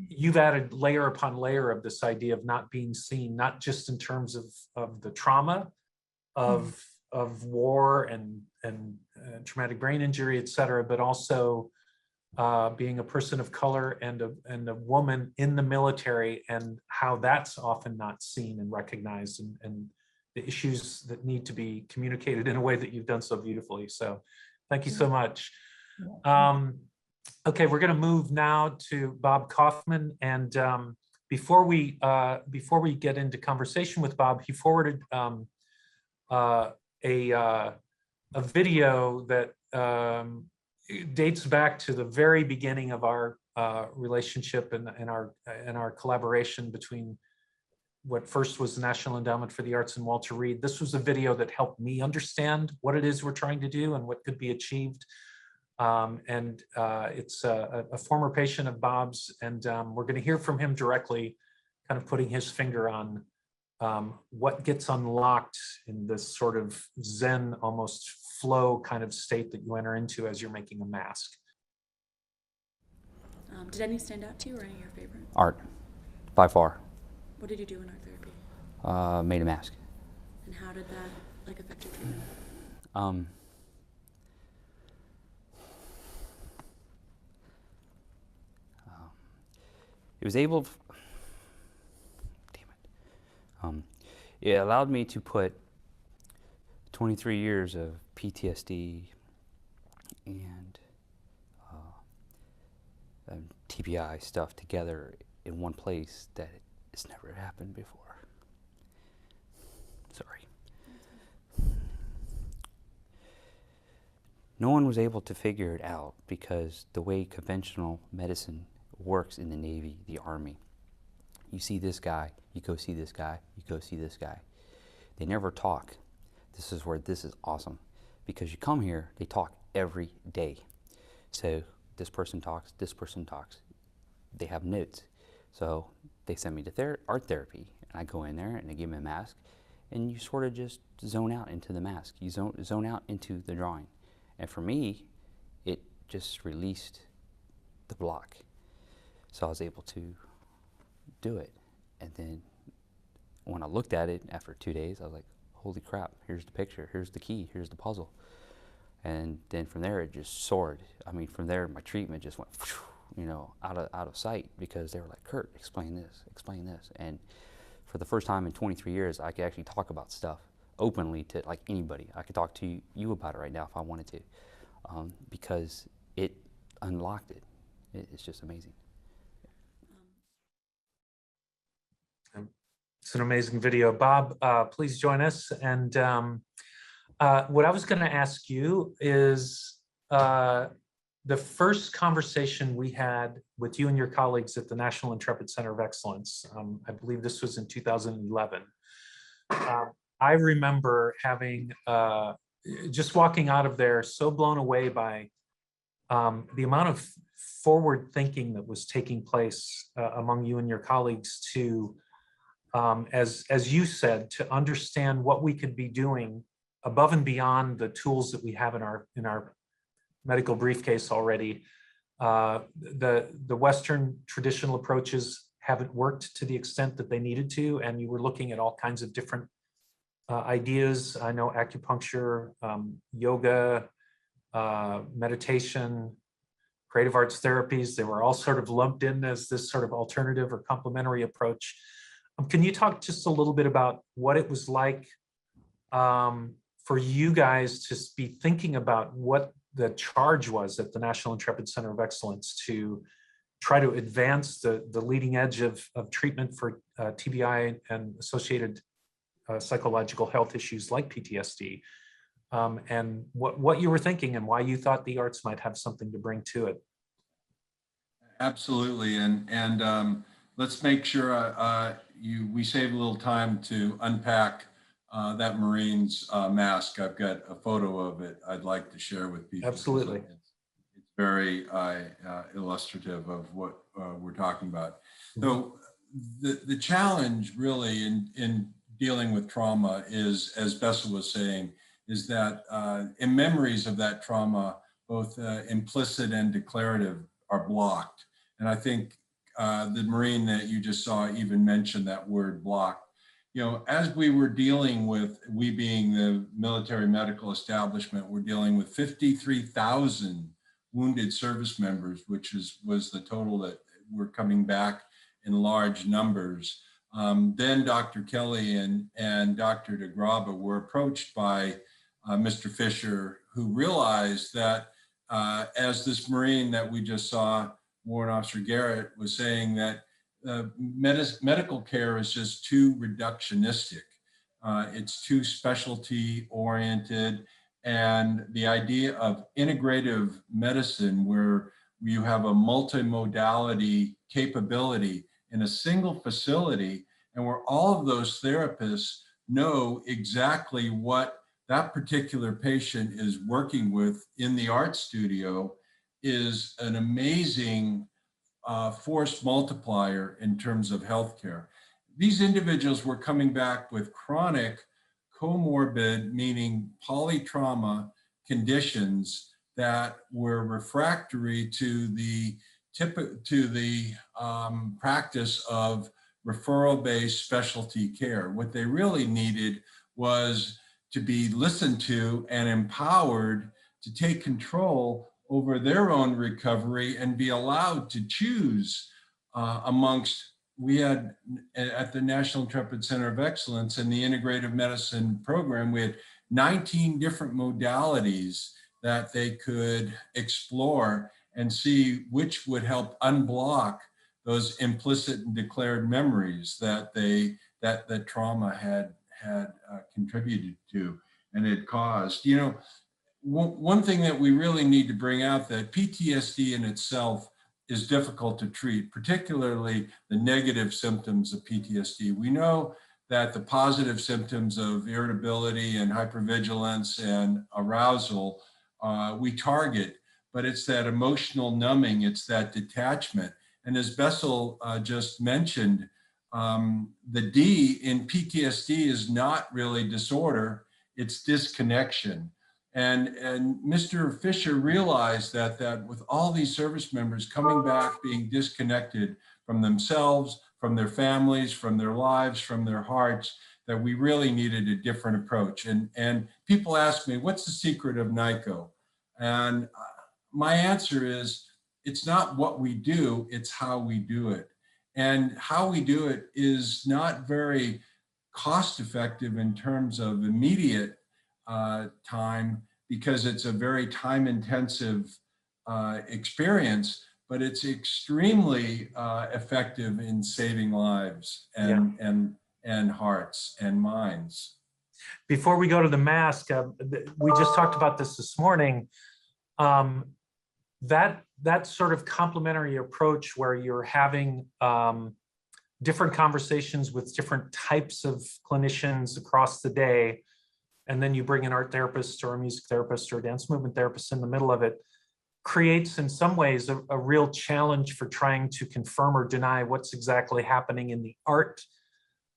You've added layer upon layer of this idea of not being seen, not just in terms of the trauma of war and traumatic brain injury, et cetera, but also being a person of color and a woman in the military, and how that's often not seen and recognized and the issues that need to be communicated in a way that you've done so beautifully. So thank you so much. Okay, we're going to move now to Bob Koffman, and before we get into conversation with Bob, he forwarded a video that dates back to the very beginning of our relationship and our collaboration between what first was the National Endowment for the Arts and Walter Reed. This was a video that helped me understand what it is we're trying to do and what could be achieved. It's a former patient of Bob's, and we're going to hear from him directly, kind of putting his finger on what gets unlocked in this sort of Zen, almost flow kind of state that you enter into as you're making a mask. Did any stand out to you, or any of your favorites? Art, by far. What did you do in art therapy? Made a mask. And how did that affect your treatment? It was able, it allowed me to put 23 years of PTSD and TBI stuff together in one place that it's never happened before. Sorry. No one was able to figure it out because the way conventional medicine works in the Navy, the Army, you see this guy, you go see this guy, you go see this guy. They never talk. This is where this is awesome, because you come here, they talk every day. So this person talks, this person talks. They have notes. So they send me to art therapy, and I go in there and they give me a mask, and you sort of just zone out into the mask. You zone out into the drawing. And for me, it just released the block. So I was able to do it. And then when I looked at it after 2 days, I was like, holy crap, here's the picture, here's the key, here's the puzzle. And then from there, it just soared. I mean, from there, my treatment just went, you know, out of sight, because they were like, Kurt, explain this, explain this. And for the first time in 23 years, I could actually talk about stuff openly to like anybody. I could talk to you about it right now if I wanted to, because it unlocked it. It's just amazing. It's an amazing video. Bob, please join us. And what I was going to ask you is the first conversation we had with you and your colleagues at the National Intrepid Center of Excellence, I believe this was in 2011. I remember having, just walking out of there so blown away by the amount of forward thinking that was taking place among you and your colleagues to, as you said, to understand what we could be doing above and beyond the tools that we have in our medical briefcase already. The Western traditional approaches haven't worked to the extent that they needed to, and you were looking at all kinds of different ideas. I know acupuncture, yoga, meditation, creative arts therapies, they were all sort of lumped in as this sort of alternative or complementary approach. Can you talk just a little bit about what it was like for you guys to be thinking about what the charge was at the National Intrepid Center of Excellence to try to advance the leading edge of treatment for TBI and associated psychological health issues like PTSD, and what you were thinking and why you thought the arts might have something to bring to it? Absolutely, and let's make sure we save a little time to unpack that Marine's mask. I've got a photo of it I'd like to share with people. Absolutely. It's very illustrative of what we're talking about. So the challenge really in dealing with trauma is, as Bessel was saying, is that in memories of that trauma, both implicit and declarative are blocked. And I think the Marine that you just saw even mentioned that word blocked. You know, as we were dealing with, we being the military medical establishment, we're dealing with 53,000 wounded service members, which was the total that were coming back in large numbers. Then Dr. Kelly and Dr. DeGraba were approached by Mr. Fisher, who realized that as this Marine that we just saw, Warrant Officer Garrett, was saying that medical care is just too reductionistic. It's too specialty oriented. And the idea of integrative medicine, where you have a multimodality capability in a single facility, and where all of those therapists know exactly what that particular patient is working with in the art studio, is an amazing force multiplier in terms of healthcare. These individuals were coming back with chronic comorbid, meaning polytrauma conditions that were refractory to the practice of referral-based specialty care. What they really needed was to be listened to and empowered to take control over their own recovery and be allowed to choose we had at the National Intrepid Center of Excellence in the Integrative Medicine program, we had 19 different modalities that they could explore and see which would help unblock those implicit and declared memories that that trauma had contributed to and had caused. You know, one thing that we really need to bring out, that PTSD in itself is difficult to treat, particularly the negative symptoms of PTSD. We know that the positive symptoms of irritability and hypervigilance and arousal we target, but it's that emotional numbing, it's that detachment. And as Bessel just mentioned, the D in PTSD is not really disorder, it's disconnection. And Mr. Fisher realized that with all these service members coming back, being disconnected from themselves, from their families, from their lives, from their hearts, that we really needed a different approach. And people ask me, what's the secret of NICO? And my answer is, it's not what we do, it's how we do it. And how we do it is not very cost effective in terms of immediate time, because it's a very time intensive experience, but it's extremely effective in saving lives and hearts and minds. Before we go to the mask, we just talked about this morning. That sort of complementary approach where you're having different conversations with different types of clinicians across the day, and then you bring an art therapist or a music therapist or a dance movement therapist in the middle of it, creates in some ways a real challenge for trying to confirm or deny what's exactly happening in the art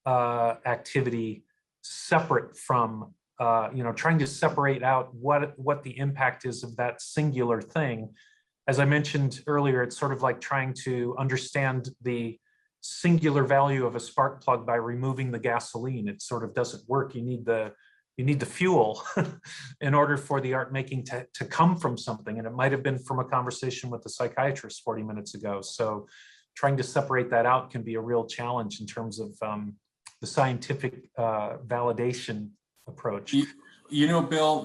activity, separate from trying to separate out what the impact is of that singular thing. As I mentioned earlier, it's sort of like trying to understand the singular value of a spark plug by removing the gasoline. It sort of doesn't work. You need the fuel in order for the art making to come from something. And it might have been from a conversation with the psychiatrist 40 minutes ago. So trying to separate that out can be a real challenge in terms of the scientific validation approach. You know, Bill,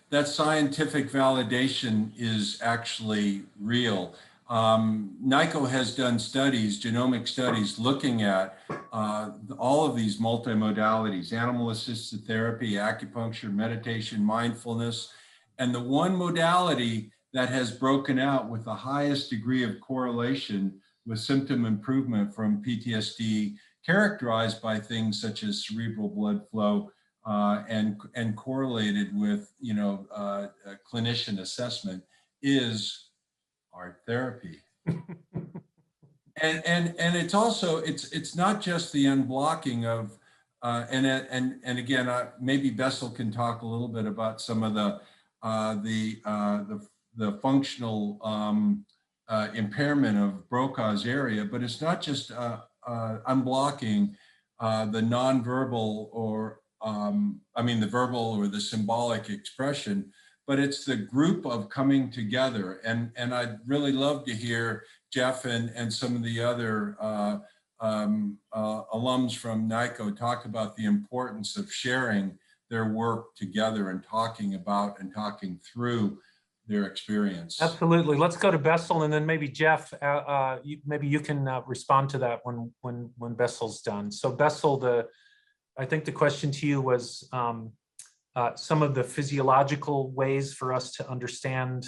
that scientific validation is actually real. NICO has done studies, genomic studies, looking at all of these multimodalities: animal-assisted therapy, acupuncture, meditation, mindfulness. And the one modality that has broken out with the highest degree of correlation with symptom improvement from PTSD, characterized by things such as cerebral blood flow, and correlated with clinician assessment, is art therapy. and it's also it's not just the unblocking of and again maybe Bessel can talk a little bit about some of the functional impairment of Brokaw's area, but it's not just unblocking the nonverbal or the verbal or the symbolic expression, but it's the group of coming together. And I'd really love to hear Jeff and some of the other alums from NICO talked about the importance of sharing their work together and talking about and talking through their experience. Absolutely. Let's go to Bessel, and then maybe Jeff, maybe you can respond to that when Bessel's done. So Bessel, I think the question to you was some of the physiological ways for us to understand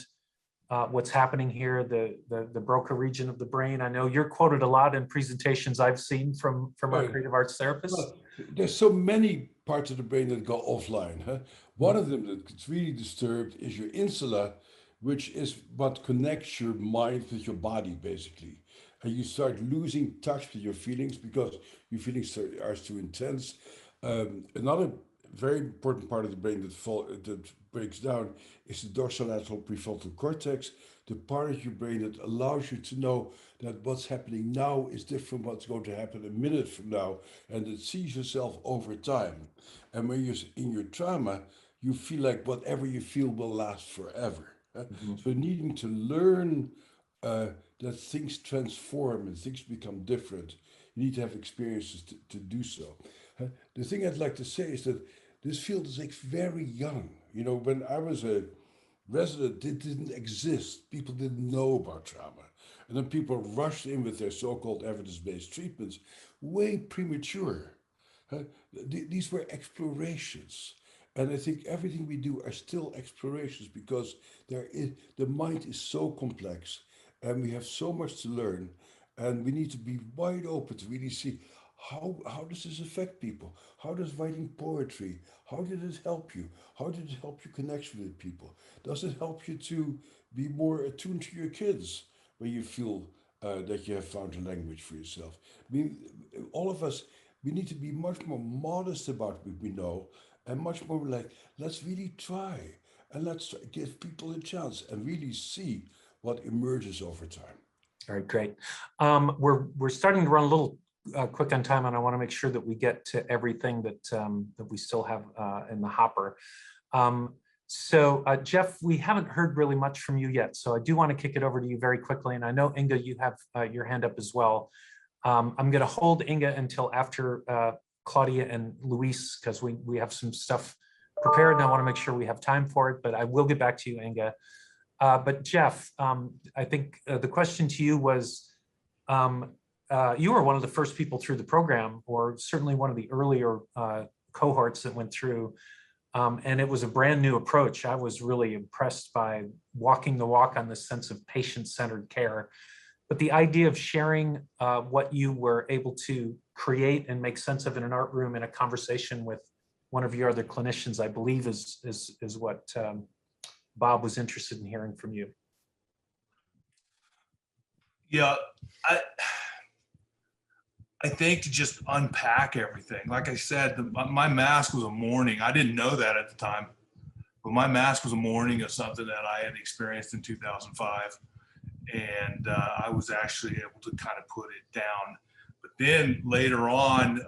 what's happening here, the Broca region of the brain. I know you're quoted a lot in presentations I've seen from our creative arts therapists. Well, there's so many parts of the brain that go offline. Huh? One of them that's really disturbed is your insula, which is what connects your mind with your body, basically. And you start losing touch with your feelings because your feelings are too intense. Another very important part of the brain that breaks down is the dorsolateral prefrontal cortex, the part of your brain that allows you to know that what's happening now is different from what's going to happen a minute from now, and it sees yourself over time. And when you're in your trauma, you feel like whatever you feel will last forever. So needing to learn that things transform and things become different, you need to have experiences to do so. The thing I'd like to say is that this field is like very young. You know, when I was a resident, it didn't exist. People didn't know about trauma. And then people rushed in with their so-called evidence-based treatments, way premature. These were explorations. And I think everything we do are still explorations because the mind is so complex and we have so much to learn, and we need to be wide open to really see how does this affect people? How does writing poetry, how did it help you? How did it help you connect with people? Does it help you to be more attuned to your kids when you feel that you have found a language for yourself? I mean, all of us, we need to be much more modest about what we know and much more like, let's really try and let's give people a chance and really see what emerges over time. All right, great. We're starting to run a little quick on time, and I want to make sure that we get to everything that we still have in the hopper. So Jeff, we haven't heard really much from you yet, so I do want to kick it over to you very quickly. And I know, Inga, you have your hand up as well. I'm going to hold Inga until after Claudia and Luis, because we have some stuff prepared, and I want to make sure we have time for it, but I will get back to you, Inga. But Jeff, I think the question to you was, you were one of the first people through the program, or certainly one of the earlier cohorts that went through, and it was a brand new approach. I was really impressed by walking the walk on this sense of patient-centered care. But the idea of sharing what you were able to create and make sense of in an art room in a conversation with one of your other clinicians, I believe is what Bob was interested in hearing from you. Yeah, I think to just unpack everything. Like I said, my mask was a mourning. I didn't know that at the time, but my mask was a mourning of something that I had experienced in 2005. And I was actually able to kind of put it down. But then later on,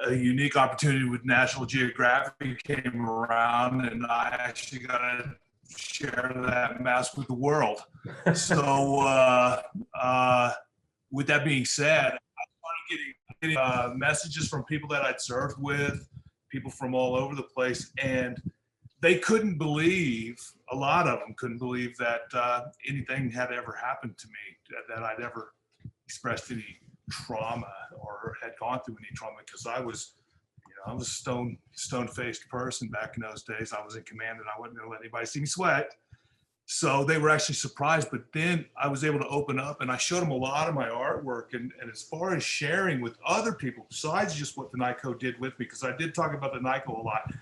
a unique opportunity with National Geographic came around, and I actually got to share that mask with the world. So with that being said, I started getting messages from people that I'd served with, people from all over the place, and they couldn't believe, a lot of them couldn't believe that anything had ever happened to me, that I'd ever expressed any trauma or had gone through any trauma, because I was, I was a stone-faced person back in those days. I was in command and I wasn't gonna let anybody see me sweat. So they were actually surprised, but then I was able to open up and I showed them a lot of my artwork. And as far as sharing with other people, besides just what the NICO did with me, because I did talk about the NICO a lot,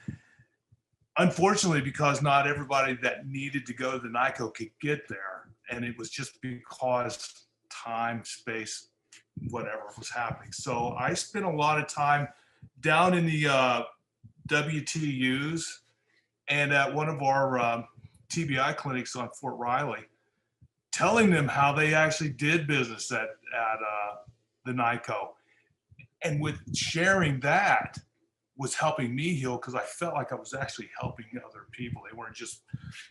unfortunately, because not everybody that needed to go to the NICO could get there. And it was just because time, space, whatever was happening. So I spent a lot of time down in the WTUs and at one of our TBI clinics on Fort Riley, telling them how they actually did business at the NICO. And with sharing that was helping me heal, because I felt like I was actually helping other people. They weren't just,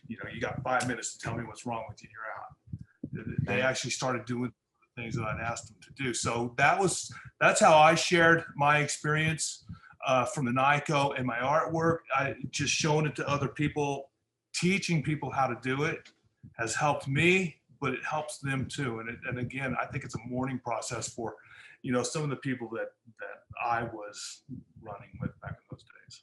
you got 5 minutes to tell me what's wrong with you, you're out. They actually started doing things that I'd asked him to do. So that's how I shared my experience from the NICO and my artwork. I just showing it to other people, teaching people how to do it has helped me, but it helps them too. And again, I think it's a mourning process for, some of the people that I was running with back in those days.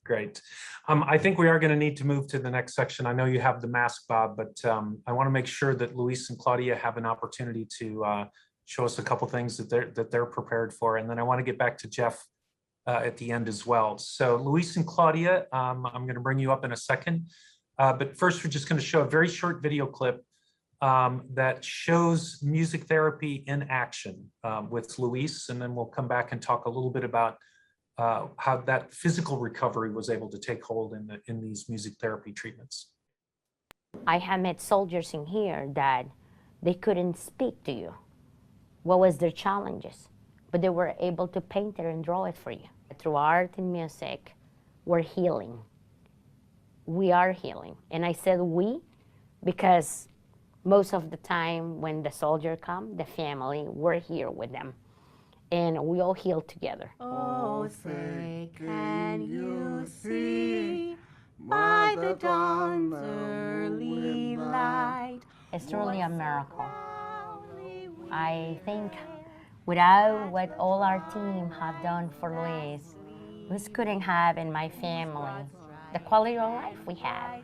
Great. I think we are going to need to move to the next section. I know you have the mask, Bob, but I want to make sure that Luis and Claudia have an opportunity to show us a couple things that they're prepared for. And then I want to get back to Jeff at the end as well. So Luis and Claudia, I'm going to bring you up in a second. But first, we're just going to show a very short video clip that shows music therapy in action with Luis. And then we'll come back and talk a little bit about how that physical recovery was able to take hold in these music therapy treatments. I have met soldiers in here that they couldn't speak to you. What was their challenges? But they were able to paint it and draw it for you. Through art and music, we're healing. We are healing. And I said we because most of the time when the soldier come, the family, we're here with them. And we all heal together. Oh, say, can you see by the dawn's early light? It's truly a miracle. I think without what all our team have done for Luis couldn't have in my family the quality of life we have.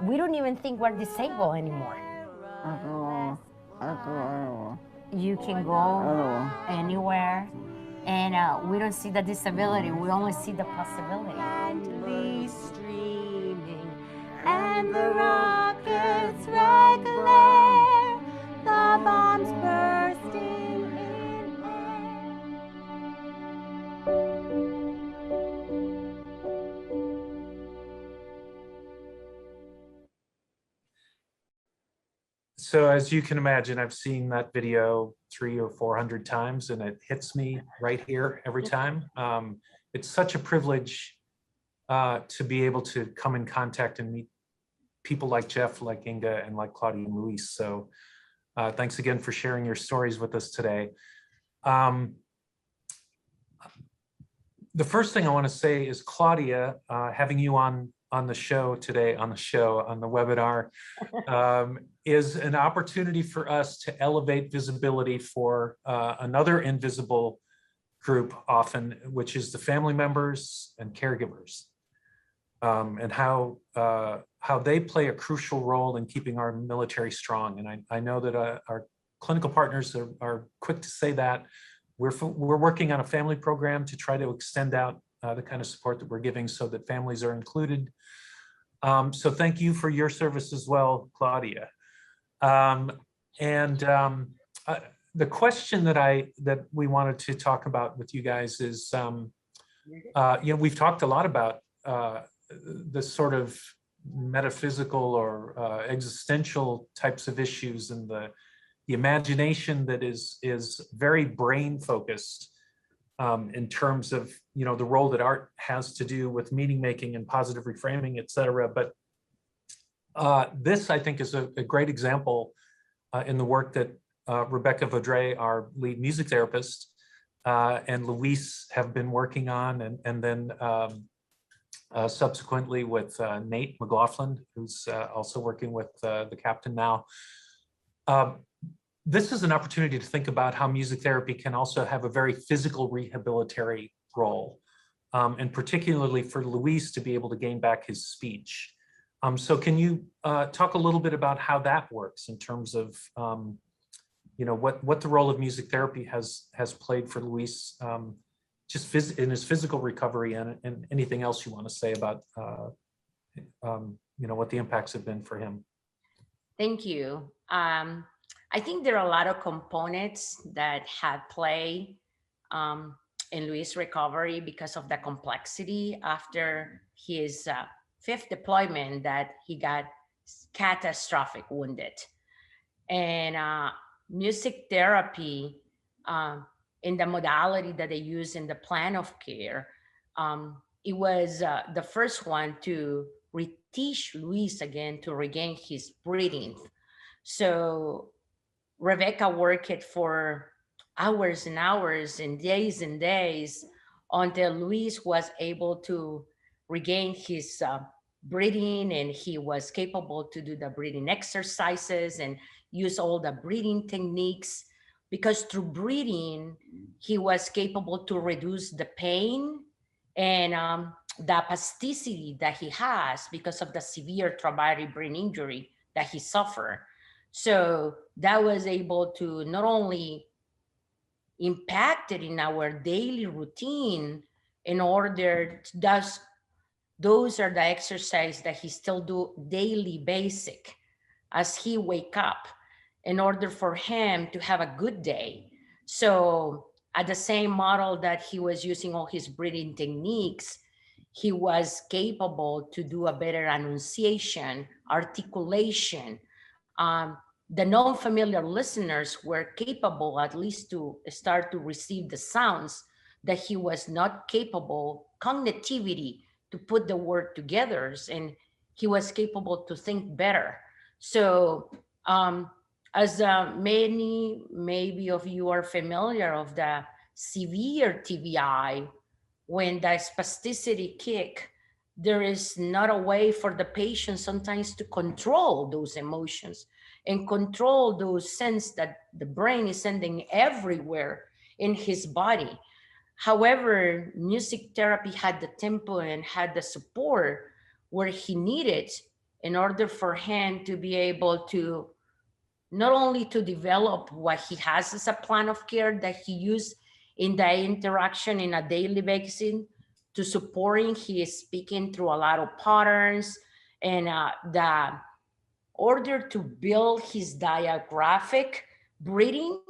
We don't even think we're disabled anymore. You can go anywhere, and we don't see the disability, we only see the possibility. Streaming, and the rockets regular, the bombs bursting in So as you can imagine, I've seen that video 300 or 400 times, and it hits me right here every time. It's such a privilege to be able to come in contact and meet people like Jeff, like Inga, and like Claudia and Luis. So thanks again for sharing your stories with us today. The first thing I want to say is, Claudia, having you on the show today, on the webinar, is an opportunity for us to elevate visibility for another invisible group often, which is the family members and caregivers, and how they play a crucial role in keeping our military strong. And I know that our clinical partners are quick to say that. We're working on a family program to try to extend out the kind of support that we're giving so that families are included. So thank you for your service as well, Claudia. The question that we wanted to talk about with you guys is, we've talked a lot about the sort of metaphysical or existential types of issues, and the imagination that is very brain focused in terms of the role that art has to do with meaning making and positive reframing, et cetera. But this, I think, is a great example in the work that Rebecca Vaudrey, our lead music therapist, and Luis have been working on, and then subsequently with Nate McLaughlin, who's also working with the captain now. This is an opportunity to think about how music therapy can also have a very physical rehabilitatory role, and particularly for Luis to be able to gain back his speech. So can you talk a little bit about how that works in terms of what the role of music therapy has played for Luis, just in his physical recovery, and anything else you want to say about what the impacts have been for him? Thank you. I think there are a lot of components that have played in Luis' recovery because of the complexity after his 5th deployment, that he got catastrophic wounded. And music therapy, in the modality that they use in the plan of care, it was the first one to teach Luis again to regain his breathing. So Rebecca worked for hours and hours and days until Luis was able to regain his breathing, and he was capable to do the breathing exercises and use all the breathing techniques, because through breathing, he was capable to reduce the pain and the spasticity that he has because of the severe traumatic brain injury that he suffered. So that was able to not only impact it in our daily routine, in order to, those are the exercise that he still do daily basic as he wake up in order for him to have a good day. So at the same model that he was using all his breathing techniques, he was capable to do a better enunciation, articulation. The non-familiar listeners were capable at least to start to receive the sounds that he was not capable, cognitivity, to put the word together, and he was capable to think better. So as many maybe of you are familiar of the severe TBI, when the spasticity kick, there is not a way for the patient sometimes to control those emotions and control those sense that the brain is sending everywhere in his body. However, music therapy had the tempo and had the support where he needed in order for him to be able to not only to develop what he has as a plan of care that he used in the interaction in a daily basis, to supporting his speaking through a lot of patterns, and the order to build his diaphragmatic breathing,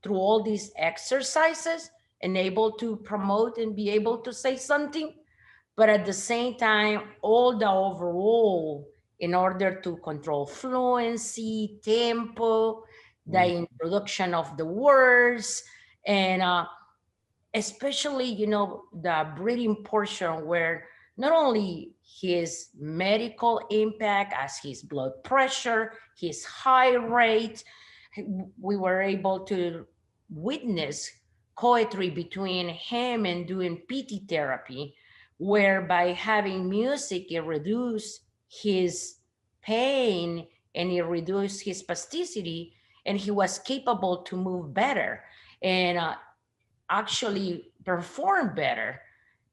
through all these exercises, and able to promote and be able to say something, but at the same time, all the overall in order to control fluency, tempo, the introduction of the words, and especially, the breathing portion where not only his medical impact as his blood pressure, his heart rate, we were able to witness poetry between him and doing PT therapy, whereby having music, it reduced his pain and it reduced his spasticity, and he was capable to move better and actually perform better.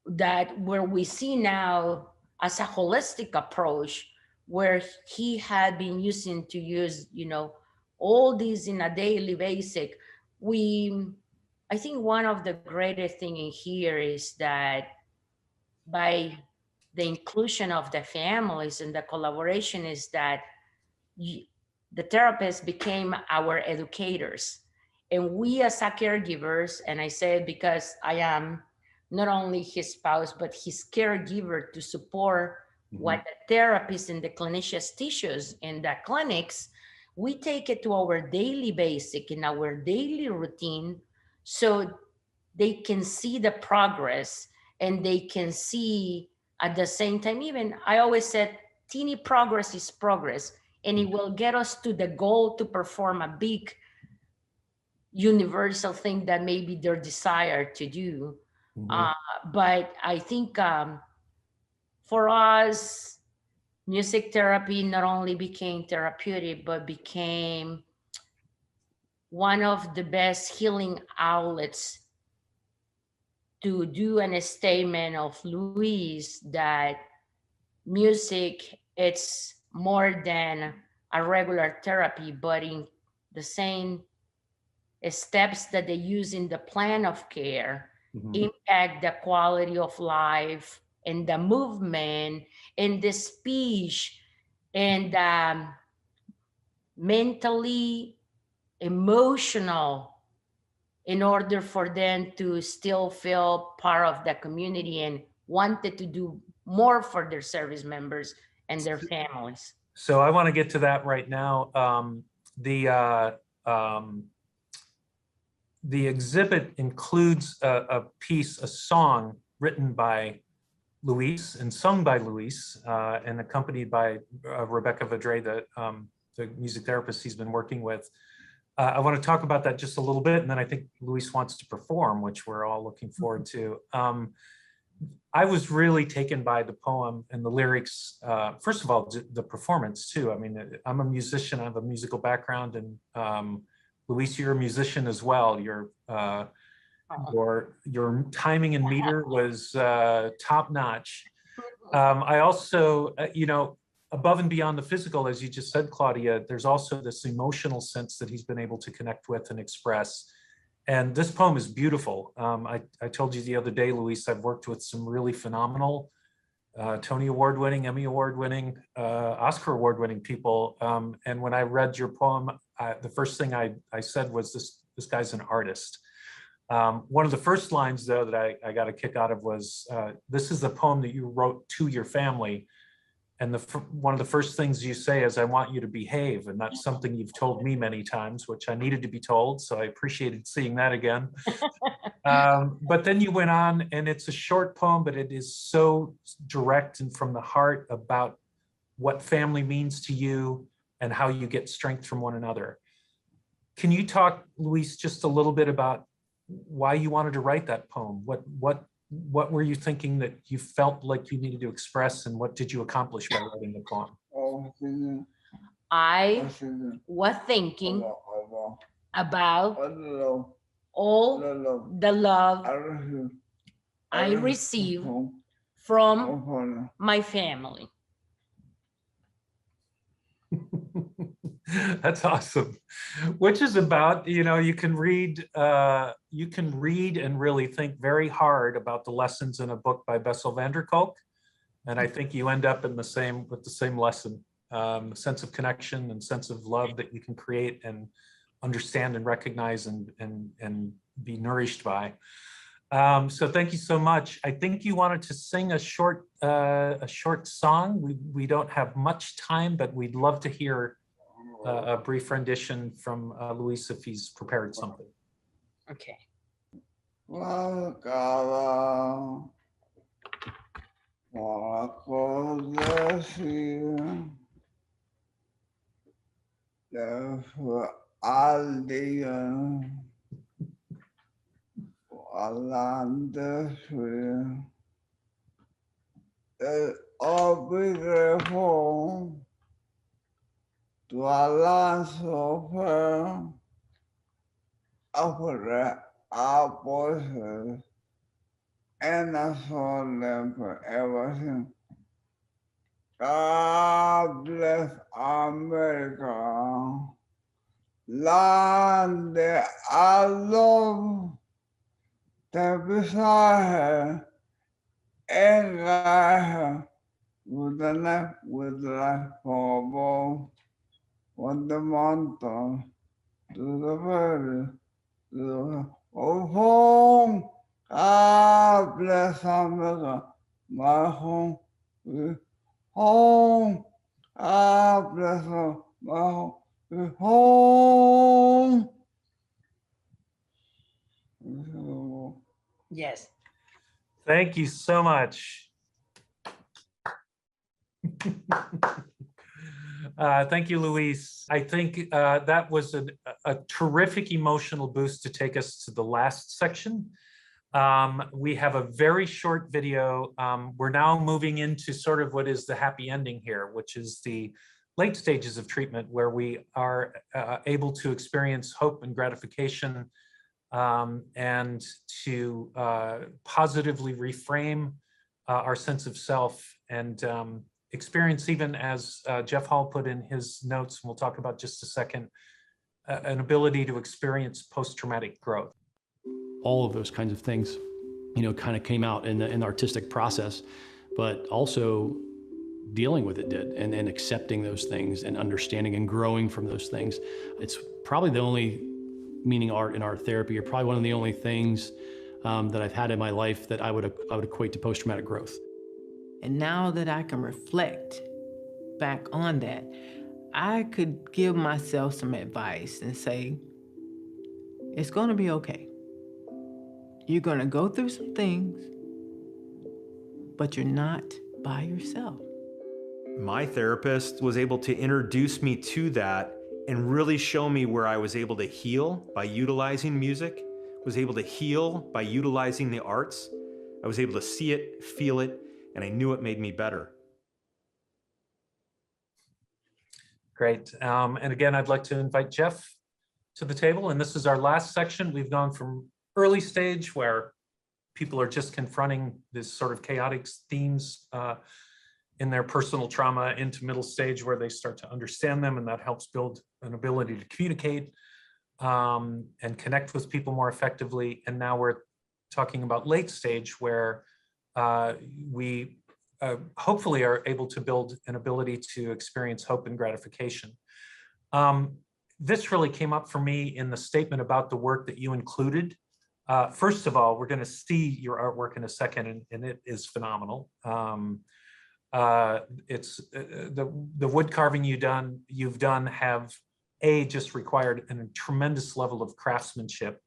That where we see now as a holistic approach, where he had been using to use, all these in a daily basic. I think one of the greatest thing in here is that by the inclusion of the families and the collaboration is that the therapists became our educators. And we as a caregivers, and I say it because I am not only his spouse, but his caregiver to support what the therapists and the clinicians teach us in the clinics, we take it to our daily basic, in our daily routine, so they can see the progress and they can see at the same time, even I always said, teeny progress is progress, and it will get us to the goal to perform a big universal thing that maybe their desire to do. But I think for us, music therapy not only became therapeutic, but became one of the best healing outlets to do a statement of Luis that music, it's more than a regular therapy, but in the same steps that they use in the plan of care, impact the quality of life and the movement and the speech and mentally, emotional, in order for them to still feel part of the community and wanted to do more for their service members and their families. So I want to get to that right now. The exhibit includes a piece, a song written by Luis and sung by Luis and accompanied by Rebecca Vadre, the music therapist he's been working with. I want to talk about that just a little bit, and then I think Luis wants to perform, which we're all looking forward to. I was really taken by the poem and the lyrics. First of all, the performance too. I mean, I'm a musician, I have a musical background, and Luis, you're a musician as well. Your timing and meter was top notch. I also, above and beyond the physical, as you just said, Claudia, there's also this emotional sense that he's been able to connect with and express. And this poem is beautiful. I told you the other day, Luis, I've worked with some really phenomenal Tony Award winning, Emmy Award winning, Oscar Award winning people. And when I read your poem, the first thing I said was, this guy's an artist. One of the first lines, though, that I got a kick out of was, this is a poem that you wrote to your family. And one of the first things you say is, I want you to behave. And that's something you've told me many times, which I needed to be told. So I appreciated seeing that again. But then you went on, and it's a short poem, but it is so direct and from the heart about what family means to you and how you get strength from one another. Can you talk, Luis, just a little bit about why you wanted to write that poem? What were you thinking that you felt like you needed to express, and what did you accomplish by writing the poem? I was thinking about all the love I receive from my family. That's awesome. Which is about, you can read and really think very hard about the lessons in a book by Bessel van der Kolk. And I think you end up with the same lesson, sense of connection and sense of love that you can create and understand and recognize and be nourished by. So thank you so much. I think you wanted to sing a short song. We don't have much time, but we'd love to hear a brief rendition from Luis if he's prepared something. Okay. To Allah suffer after opposite and I saw them for everything. God bless America, land that I love, that beside her and guide her with the life for both. From the mountain to the valley, to the home. God bless America, my home. Home. God bless my home. Yes. Thank you so much. Thank you, Luis. I think that was a terrific emotional boost to take us to the last section. We have a very short video. We're now moving into sort of what is the happy ending here, which is the late stages of treatment, where we are able to experience hope and gratification, and to positively reframe our sense of self, and experience, even as Jeff Hall put in his notes, and we'll talk about just a second, an ability to experience post-traumatic growth. All of those kinds of things, kind of came out in the artistic process, but also dealing with it did, and accepting those things and understanding and growing from those things. It's probably the only meaning art in art therapy, or probably one of the only things that I've had in my life that I would equate to post-traumatic growth. And now that I can reflect back on that, I could give myself some advice and say, it's gonna be okay. You're gonna go through some things, but you're not by yourself. My therapist was able to introduce me to that and really show me where I was able to heal by utilizing music, was able to heal by utilizing the arts. I was able to see it, feel it, and I knew it made me better. Great. And again, I'd like to invite Jeff to the table. And this is our last section. We've gone from early stage where people are just confronting this sort of chaotic themes in their personal trauma into middle stage where they start to understand them, and that helps build an ability to communicate and connect with people more effectively. And now we're talking about late stage where we hopefully are able to build an ability to experience hope and gratification. This really came up for me in the statement about the work that you included. First of all, we're going to see your artwork in a second, and it is phenomenal. It's the wood carving you've done have just required a tremendous level of craftsmanship,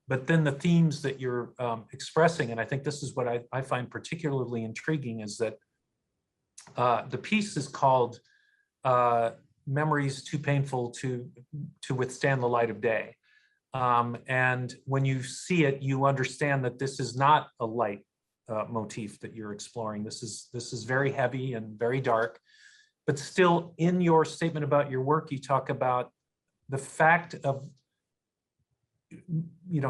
but then the themes that you're expressing, and I think this is what I find particularly intriguing, is that the piece is called Memories Too Painful to Withstand the Light of Day. And when you see it, you understand that this is not a light motif that you're exploring. This is very heavy and very dark, but still in your statement about your work, you talk about the fact of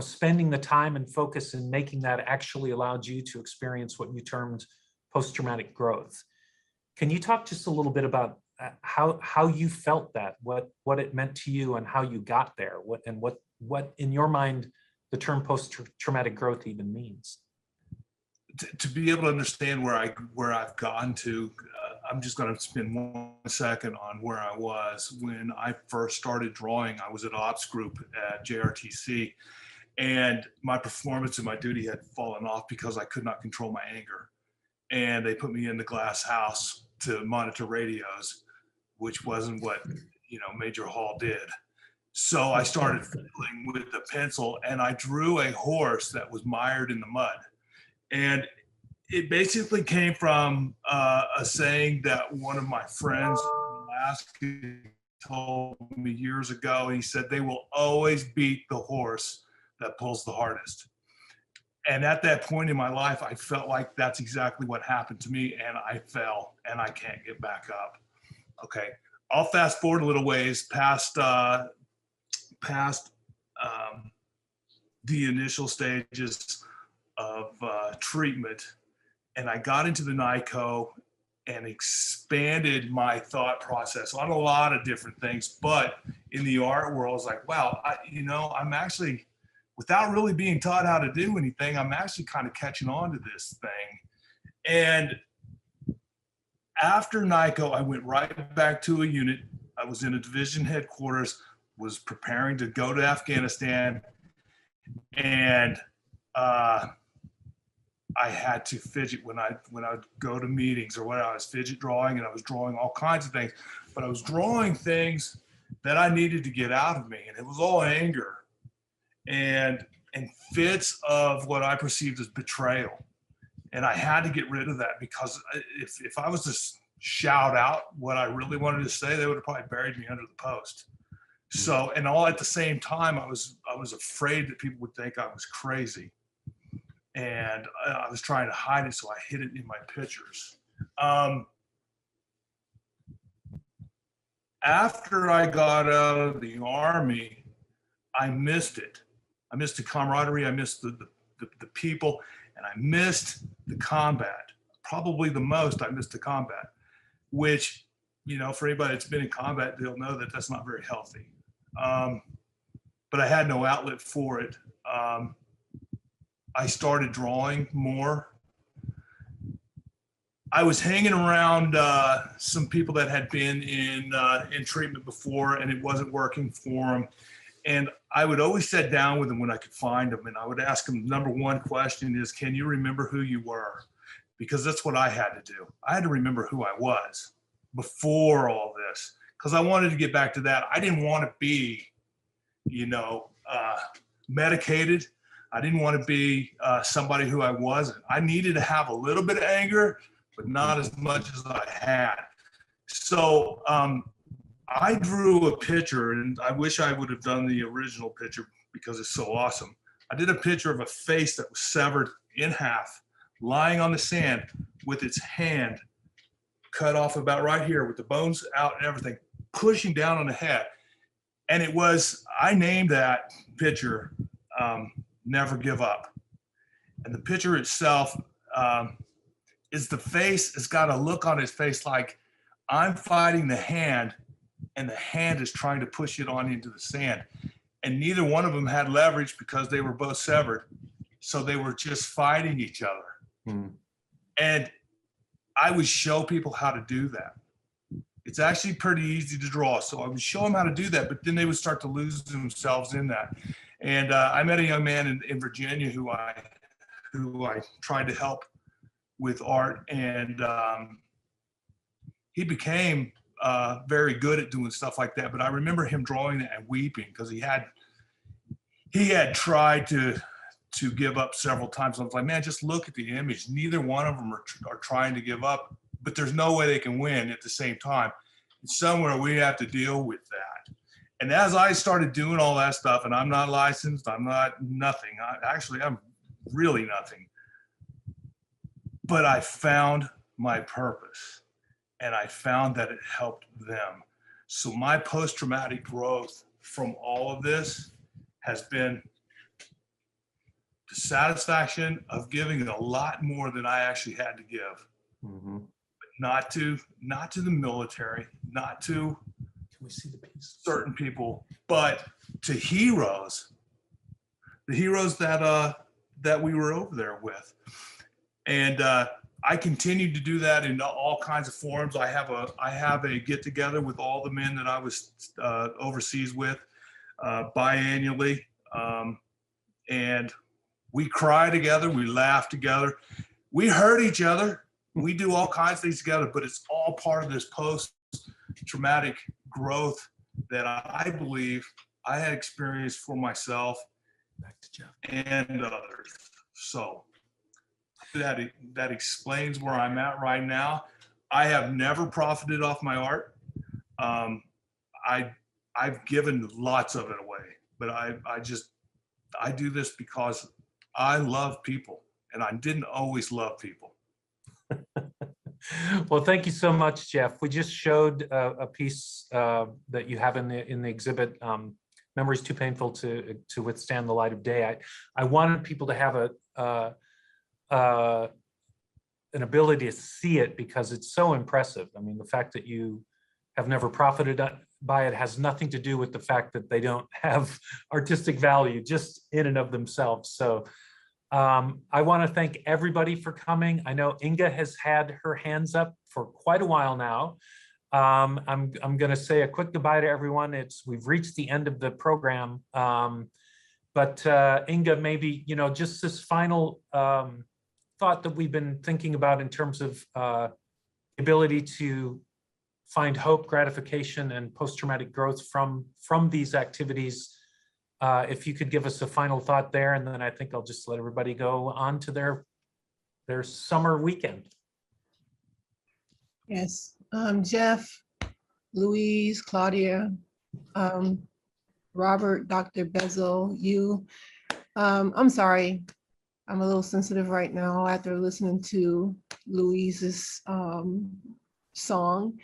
spending the time and focus and making that actually allowed you to experience what you termed post-traumatic growth. Can you talk just a little bit about how you felt that, what it meant to you and how you got there, what in your mind the term post-traumatic growth even means? To be able to understand where I've gotten to, I'm just going to spend 1 second on where I was when I first started drawing. I was at ops group at JRTC, and my performance and my duty had fallen off because I could not control my anger. And they put me in the glass house to monitor radios, which wasn't what Major Hall did. So I started fiddling with the pencil, and I drew a horse that was mired in the mud. And it basically came from a saying that one of my friends in Alaska told me years ago. He said, "They will always beat the horse that pulls the hardest." And at that point in my life, I felt like that's exactly what happened to me, and I fell, and I can't get back up. Okay, I'll fast forward a little ways past the initial stages of treatment, and I got into the NICO and expanded my thought process on a lot of different things. But in the art world, I was like, wow, I'm actually, without really being taught how to do anything, I'm actually kind of catching on to this thing. And after NICO, I went right back to a unit. I was in a division headquarters, was preparing to go to Afghanistan, and I had to fidget when I would go to meetings or when I was fidget drawing, and I was drawing all kinds of things, but I was drawing things that I needed to get out of me, and it was all anger and fits of what I perceived as betrayal. And I had to get rid of that, because if I was to shout out what I really wanted to say, they would have probably buried me under the post. So, and all at the same time, I was afraid that people would think I was crazy. And I was trying to hide it, so I hid it in my pictures. After I got out of the Army, I missed it. I missed the camaraderie, I missed the people, and I missed the combat. Probably the most, I missed the combat, which, for anybody that's been in combat, they'll know that that's not very healthy. But I had no outlet for it. I started drawing more. I was hanging around some people that had been in treatment before, and it wasn't working for them. And I would always sit down with them when I could find them, and I would ask them, number one question is, can you remember who you were? Because that's what I had to do. I had to remember who I was before all this, because I wanted to get back to that. I didn't want to be, medicated. I didn't want to be somebody who I wasn't. I needed to have a little bit of anger, but not as much as I had. So I drew a picture, and I wish I would have done the original picture because it's so awesome. I did a picture of a face that was severed in half, lying on the sand with its hand cut off about right here with the bones out and everything, pushing down on the head. And it was, I named that picture Never Give Up. And the picture itself is the face, it's got a look on his face like I'm fighting the hand and the hand is trying to push it on into the sand. And neither one of them had leverage because they were both severed. So they were just fighting each other. And I would show people how to do that. It's actually pretty easy to draw. So I would show them how to do that, but then they would start to lose themselves in that. And I met a young man in Virginia who I tried to help with art, and he became very good at doing stuff like that. But I remember him drawing that and weeping because he had tried to give up several times. I was like, man, just look at the image. Neither one of them are trying to give up, but there's no way they can win at the same time. And somewhere we have to deal with that. And as I started doing all that stuff, and I'm not licensed, I'm not nothing. I'm really nothing. But I found my purpose, and I found that it helped them. So my post-traumatic growth from all of this has been the satisfaction of giving a lot more than I actually had to give. But not to the military, not to certain people, but to heroes, the heroes that we were over there with. And I continued to do that in all kinds of forums. I have a get together with all the men that I was overseas with biannually, and we cry together, we laugh together, we hurt each other, we do all kinds of things together, but it's all part of this post-traumatic growth that I believe I had experienced for myself and others. So that explains where I'm at right now. I have never profited off my art. I've given lots of it away, but I do this because I love people, and I didn't always love people. Well, thank you so much, Jeff. We just showed a piece that you have in the exhibit, Memories Too Painful to Withstand the Light of Day. I wanted people to have an ability to see it because it's so impressive. I mean, the fact that you have never profited by it has nothing to do with the fact that they don't have artistic value just in and of themselves. So I want to thank everybody for coming. I know Inga has had her hands up for quite a while now. I'm going to say a quick goodbye to everyone. We've reached the end of the program, but Inga, maybe just this final thought that we've been thinking about in terms of ability to find hope, gratification, and post-traumatic growth from these activities. If you could give us a final thought there, and then I think I'll just let everybody go on to their summer weekend. Yes, Jeff, Louise, Claudia, Robert, Dr. Bessel, you. I'm sorry, I'm a little sensitive right now after listening to Louise's song.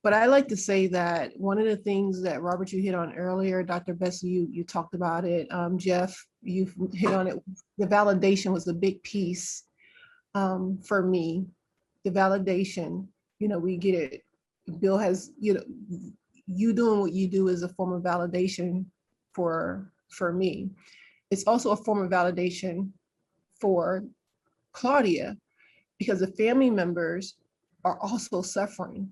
But I like to say that one of the things that, Robert, you hit on earlier, Dr. Bessel, you talked about it, Jeff, you hit on it. The validation was a big piece for me. The validation, we get it. Bill has, you doing what you do is a form of validation for me. It's also a form of validation for Claudia, because the family members are also suffering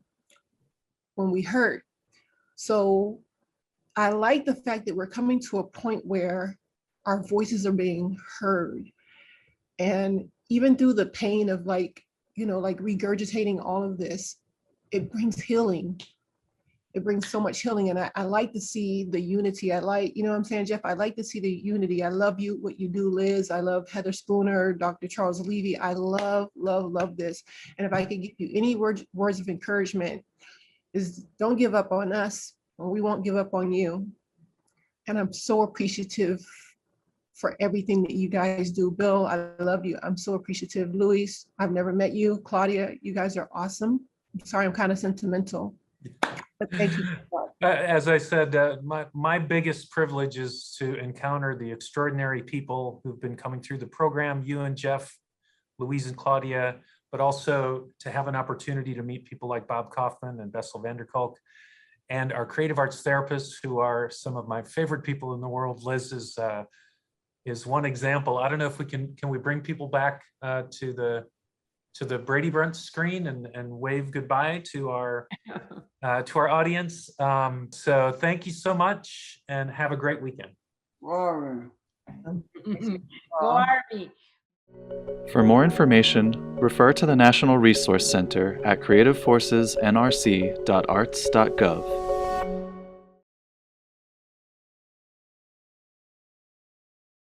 when we hurt. So I like the fact that we're coming to a point where our voices are being heard. And even through the pain of regurgitating all of this, it brings healing. It brings so much healing. And I like to see the unity. I like, what I'm saying, Jeff, I like to see the unity. I love what you do, Liz. I love Heather Spooner, Dr. Charles Levy. I love, love, love this. And if I could give you any words of encouragement, is don't give up on us. We won't give up on you. And I'm so appreciative for everything that you guys do. Bill, I love you. I'm so appreciative. Luis, I've never met you. Claudia, you guys are awesome. I'm sorry, I'm kind of sentimental. But thank you. As I said, my biggest privilege is to encounter the extraordinary people who've been coming through the program, you and Jeff, Louise and Claudia, but also to have an opportunity to meet people like Bob Koffman and Bessel Kolk, and our creative arts therapists, who are some of my favorite people in the world. Liz is one example. I don't know if we can we bring people back to the Brady Brent screen and wave goodbye to our audience. So thank you so much and have a great weekend. Glory. Go Army. For more information, refer to the National Resource Center at creativeforcesnrc.arts.gov.